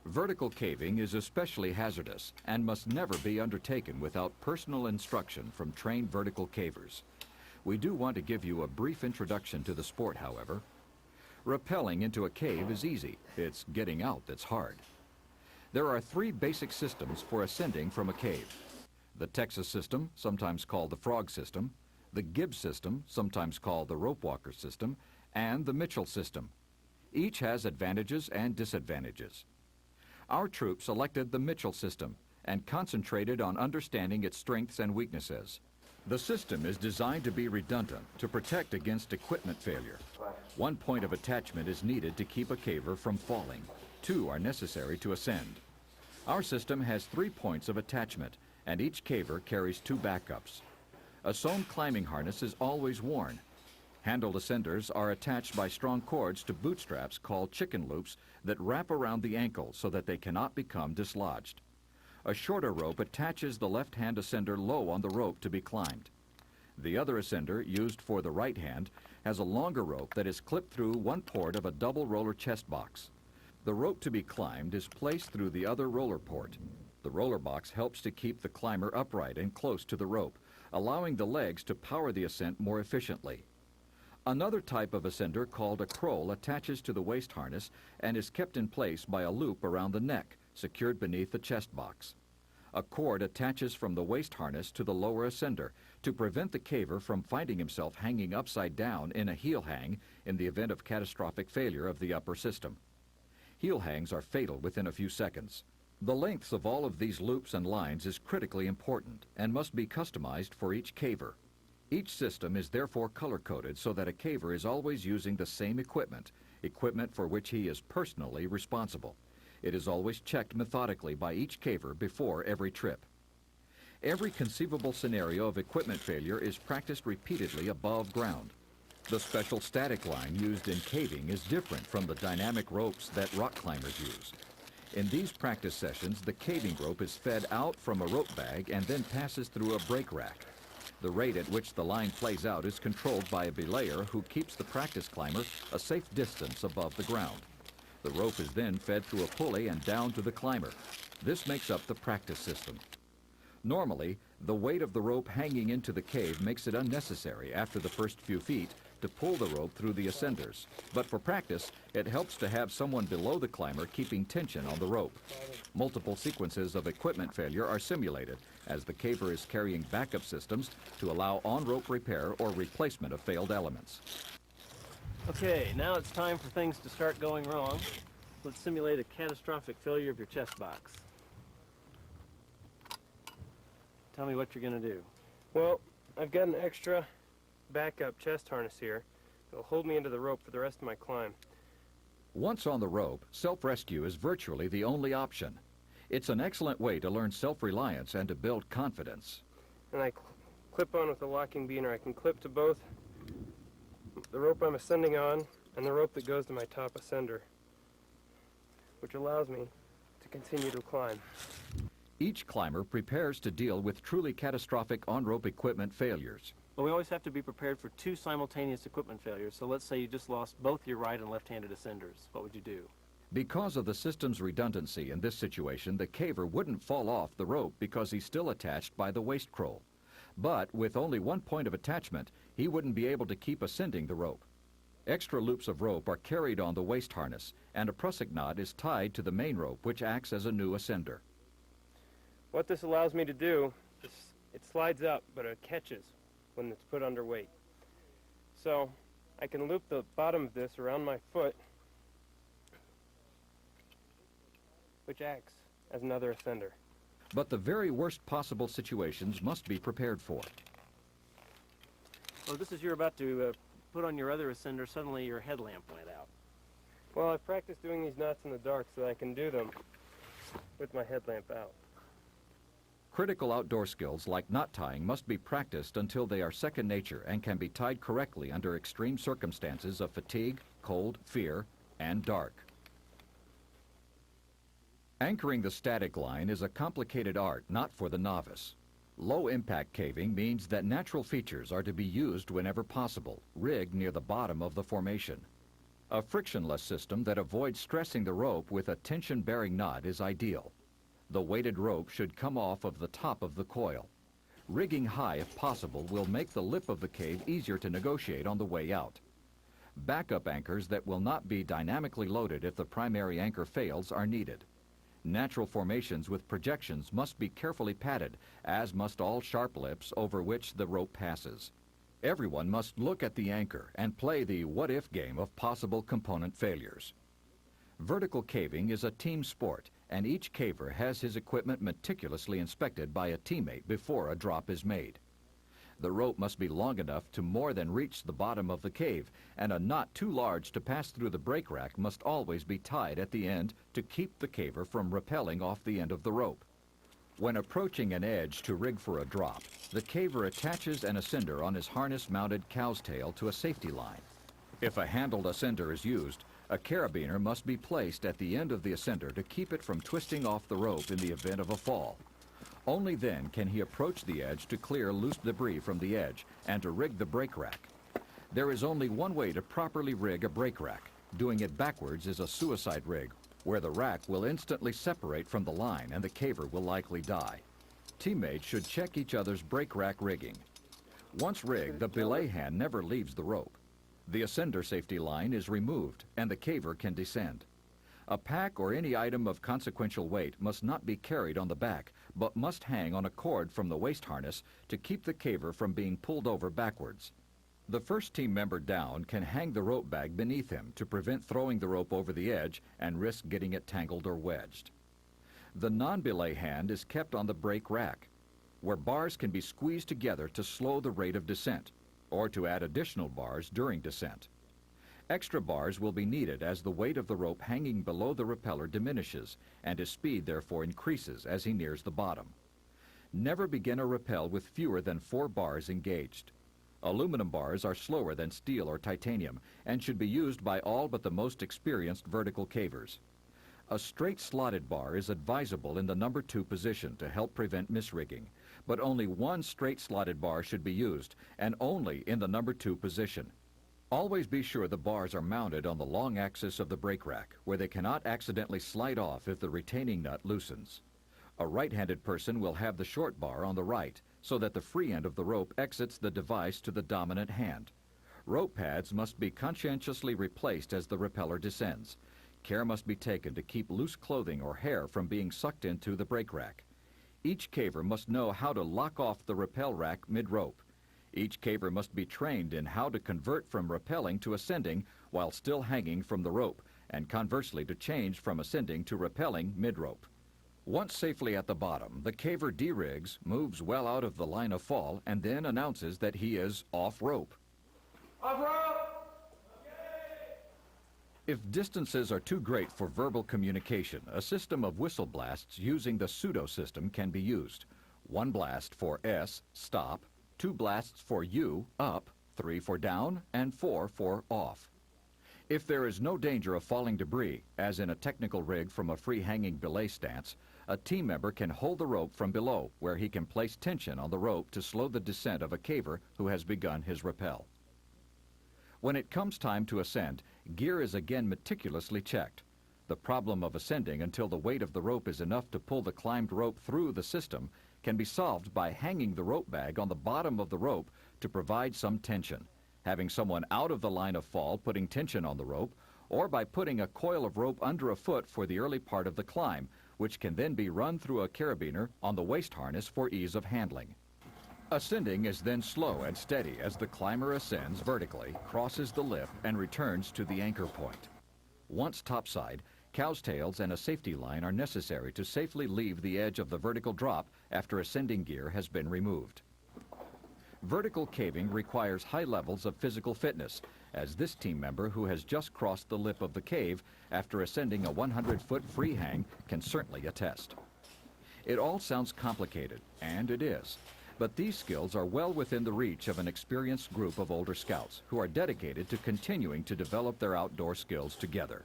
[SPEAKER 2] Vertical caving is especially hazardous and must never be undertaken without personal instruction from trained vertical cavers. We do want to give you a brief introduction to the sport, however. Rappelling into a cave is easy. It's getting out that's hard. There are three basic systems for ascending from a cave. The Texas system, sometimes called the frog system, the Gibbs system, sometimes called the rope walker system, and the Mitchell system. Each has advantages and disadvantages. Our troop selected the Mitchell system and concentrated on understanding its strengths and weaknesses. The system is designed to be redundant to protect against equipment failure. One point of attachment is needed to keep a caver from falling. Two are necessary to ascend. Our system has 3 points of attachment, and each caver carries 2 backups. A sewn climbing harness is always worn. Handled ascenders are attached by strong cords to bootstraps called chicken loops that wrap around the ankle so that they cannot become dislodged. A shorter rope attaches the left-hand ascender low on the rope to be climbed. The other ascender, used for the right hand, has a longer rope that is clipped through one port of a double roller chest box. The rope to be climbed is placed through the other roller port. The roller box helps to keep the climber upright and close to the rope, allowing the legs to power the ascent more efficiently. Another type of ascender called a kroll attaches to the waist harness and is kept in place by a loop around the neck, secured beneath the chest box. A cord attaches from the waist harness to the lower ascender to prevent the caver from finding himself hanging upside down in a heel hang in the event of catastrophic failure of the upper system. Heel hangs are fatal within a few seconds. The lengths of all of these loops and lines is critically important and must be customized for each caver. Each system is therefore color-coded so that a caver is always using the same equipment for which he is personally responsible. It is always checked methodically by each caver before every trip. Every conceivable scenario of equipment failure is practiced repeatedly above ground. The special static line used in caving is different from the dynamic ropes that rock climbers use. In these practice sessions, the caving rope is fed out from a rope bag and then passes through a brake rack. The rate at which the line plays out is controlled by a belayer who keeps the practice climber a safe distance above the ground. The rope is then fed through a pulley and down to the climber. This makes up the practice system. Normally, the weight of the rope hanging into the cave makes it unnecessary after the first few feet to pull the rope through the ascenders. But for practice, it helps to have someone below the climber keeping tension on the rope. Multiple sequences of equipment failure are simulated as the caver is carrying backup systems to allow on-rope repair or replacement of failed elements.
[SPEAKER 1] Okay, now it's time for things to start going wrong. Let's simulate a catastrophic failure of your chest box. Tell me what you're going to do.
[SPEAKER 11] Well, I've got an extra backup chest harness here. It'll hold me into the rope for the rest of my climb.
[SPEAKER 2] Once on the rope, self-rescue is virtually the only option. It's an excellent way to learn self-reliance and to build confidence.
[SPEAKER 11] And I clip on with a locking beaner. I can clip to both the rope I'm ascending on and the rope that goes to my top ascender, which allows me to continue to climb.
[SPEAKER 2] Each climber prepares to deal with truly catastrophic on-rope equipment failures.
[SPEAKER 1] Well, we always have to be prepared for two simultaneous equipment failures. So let's say you just lost both your right and left-handed ascenders. What would you do?
[SPEAKER 2] Because of the system's redundancy in this situation, the caver wouldn't fall off the rope because he's still attached by the waist croll. But with only one point of attachment, he wouldn't be able to keep ascending the rope. Extra loops of rope are carried on the waist harness, and a prusik knot is tied to the main rope, which acts as a new ascender.
[SPEAKER 11] What this allows me to do is it slides up, but it catches when it's put under weight. So I can loop the bottom of this around my foot, which acts as another ascender.
[SPEAKER 2] But the very worst possible situations must be prepared for.
[SPEAKER 1] Well, just as you're about to put on your other ascender, suddenly your headlamp went out.
[SPEAKER 11] Well, I've practiced doing these knots in the dark so that I can do them with my headlamp out.
[SPEAKER 2] Critical outdoor skills like knot tying must be practiced until they are second nature and can be tied correctly under extreme circumstances of fatigue, cold, fear, and dark. Anchoring the static line is a complicated art not for the novice. Low-impact caving means that natural features are to be used whenever possible, rigged near the bottom of the formation. A frictionless system that avoids stressing the rope with a tension-bearing knot is ideal. The weighted rope should come off of the top of the coil. Rigging high, if possible, will make the lip of the cave easier to negotiate on the way out. Backup anchors that will not be dynamically loaded if the primary anchor fails are needed. Natural formations with projections must be carefully padded, as must all sharp lips over which the rope passes. Everyone must look at the anchor and play the what-if game of possible component failures. Vertical caving is a team sport, and each caver has his equipment meticulously inspected by a teammate before a drop is made. The rope must be long enough to more than reach the bottom of the cave, and a knot too large to pass through the brake rack must always be tied at the end to keep the caver from rappelling off the end of the rope. When approaching an edge to rig for a drop, the caver attaches an ascender on his harness-mounted cow's tail to a safety line. If a handled ascender is used, a carabiner must be placed at the end of the ascender to keep it from twisting off the rope in the event of a fall. Only then can he approach the edge to clear loose debris from the edge and to rig the brake rack. There is only one way to properly rig a brake rack. Doing it backwards is a suicide rig, where the rack will instantly separate from the line and the caver will likely die. Teammates should check each other's brake rack rigging. Once rigged, the belay hand never leaves the rope. The ascender safety line is removed and the caver can descend. A pack or any item of consequential weight must not be carried on the back, but must hang on a cord from the waist harness to keep the caver from being pulled over backwards. The first team member down can hang the rope bag beneath him to prevent throwing the rope over the edge and risk getting it tangled or wedged. The non-belay hand is kept on the brake rack, where bars can be squeezed together to slow the rate of descent, or to add additional bars during descent. Extra bars will be needed as the weight of the rope hanging below the repeller diminishes, and his speed therefore increases as he nears the bottom. Never begin a rappel with fewer than 4 bars engaged. Aluminum bars are slower than steel or titanium and should be used by all but the most experienced vertical cavers. A straight slotted bar is advisable in the number 2 position to help prevent misrigging, but only one straight slotted bar should be used, and only in the number 2 position. Always be sure the bars are mounted on the long axis of the brake rack, where they cannot accidentally slide off if the retaining nut loosens. A right-handed person will have the short bar on the right, so that the free end of the rope exits the device to the dominant hand. Rope pads must be conscientiously replaced as the rappeller descends. Care must be taken to keep loose clothing or hair from being sucked into the brake rack. Each caver must know how to lock off the rappel rack mid-rope. Each caver must be trained in how to convert from rappelling to ascending while still hanging from the rope, and conversely to change from ascending to rappelling mid-rope. Once safely at the bottom, the caver de-rigs, moves well out of the line of fall, and then announces that he is off rope.
[SPEAKER 11] Off rope!
[SPEAKER 2] If distances are too great for verbal communication, a system of whistle blasts using the pseudo system can be used. 1 blast for S, stop, 2 blasts for U, up, 3 for down, and 4 for off. If there is no danger of falling debris, as in a technical rig from a free-hanging belay stance, a team member can hold the rope from below, where he can place tension on the rope to slow the descent of a caver who has begun his rappel. When it comes time to ascend, gear is again meticulously checked. The problem of ascending until the weight of the rope is enough to pull the climbed rope through the system can be solved by hanging the rope bag on the bottom of the rope to provide some tension, having someone out of the line of fall putting tension on the rope, or by putting a coil of rope under a foot for the early part of the climb, which can then be run through a carabiner on the waist harness for ease of handling. Ascending is then slow and steady as the climber ascends vertically, crosses the lip, and returns to the anchor point. Once topside, cow's tails and a safety line are necessary to safely leave the edge of the vertical drop after ascending gear has been removed. Vertical caving requires high levels of physical fitness, as this team member who has just crossed the lip of the cave after ascending a 100-foot free hang can certainly attest. It all sounds complicated, and it is, but these skills are well within the reach of an experienced group of older scouts who are dedicated to continuing to develop their outdoor skills together.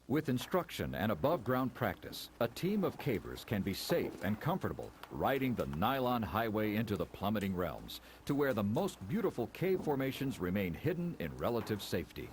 [SPEAKER 2] With instruction and above-ground practice, a team of cavers can be safe and comfortable riding the nylon highway into the plummeting realms, to where the most beautiful cave formations remain hidden in relative safety.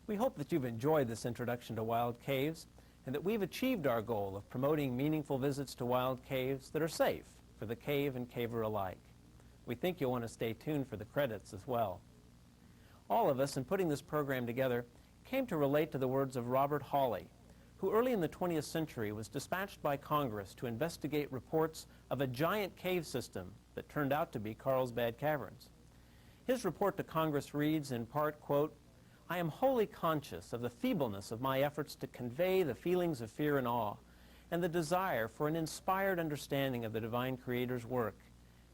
[SPEAKER 1] We hope that you've enjoyed this introduction to wild caves and that we've achieved our goal of promoting meaningful visits to wild caves that are safe for the cave and caver alike. We think you'll want to stay tuned for the credits as well. All of us, in putting this program together, came to relate to the words of Robert Hawley, who early in the 20th century was dispatched by Congress to investigate reports of a giant cave system that turned out to be Carlsbad Caverns. His report to Congress reads in part, quote, "I am wholly conscious of the feebleness of my efforts to convey the feelings of fear and awe, and the desire for an inspired understanding of the divine Creator's work,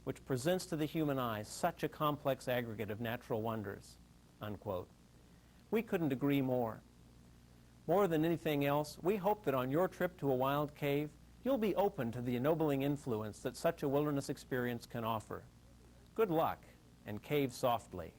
[SPEAKER 1] which presents to the human eye such a complex aggregate of natural wonders," unquote. We couldn't agree more. More than anything else, we hope that on your trip to a wild cave, you'll be open to the ennobling influence that such a wilderness experience can offer. Good luck, and cave softly.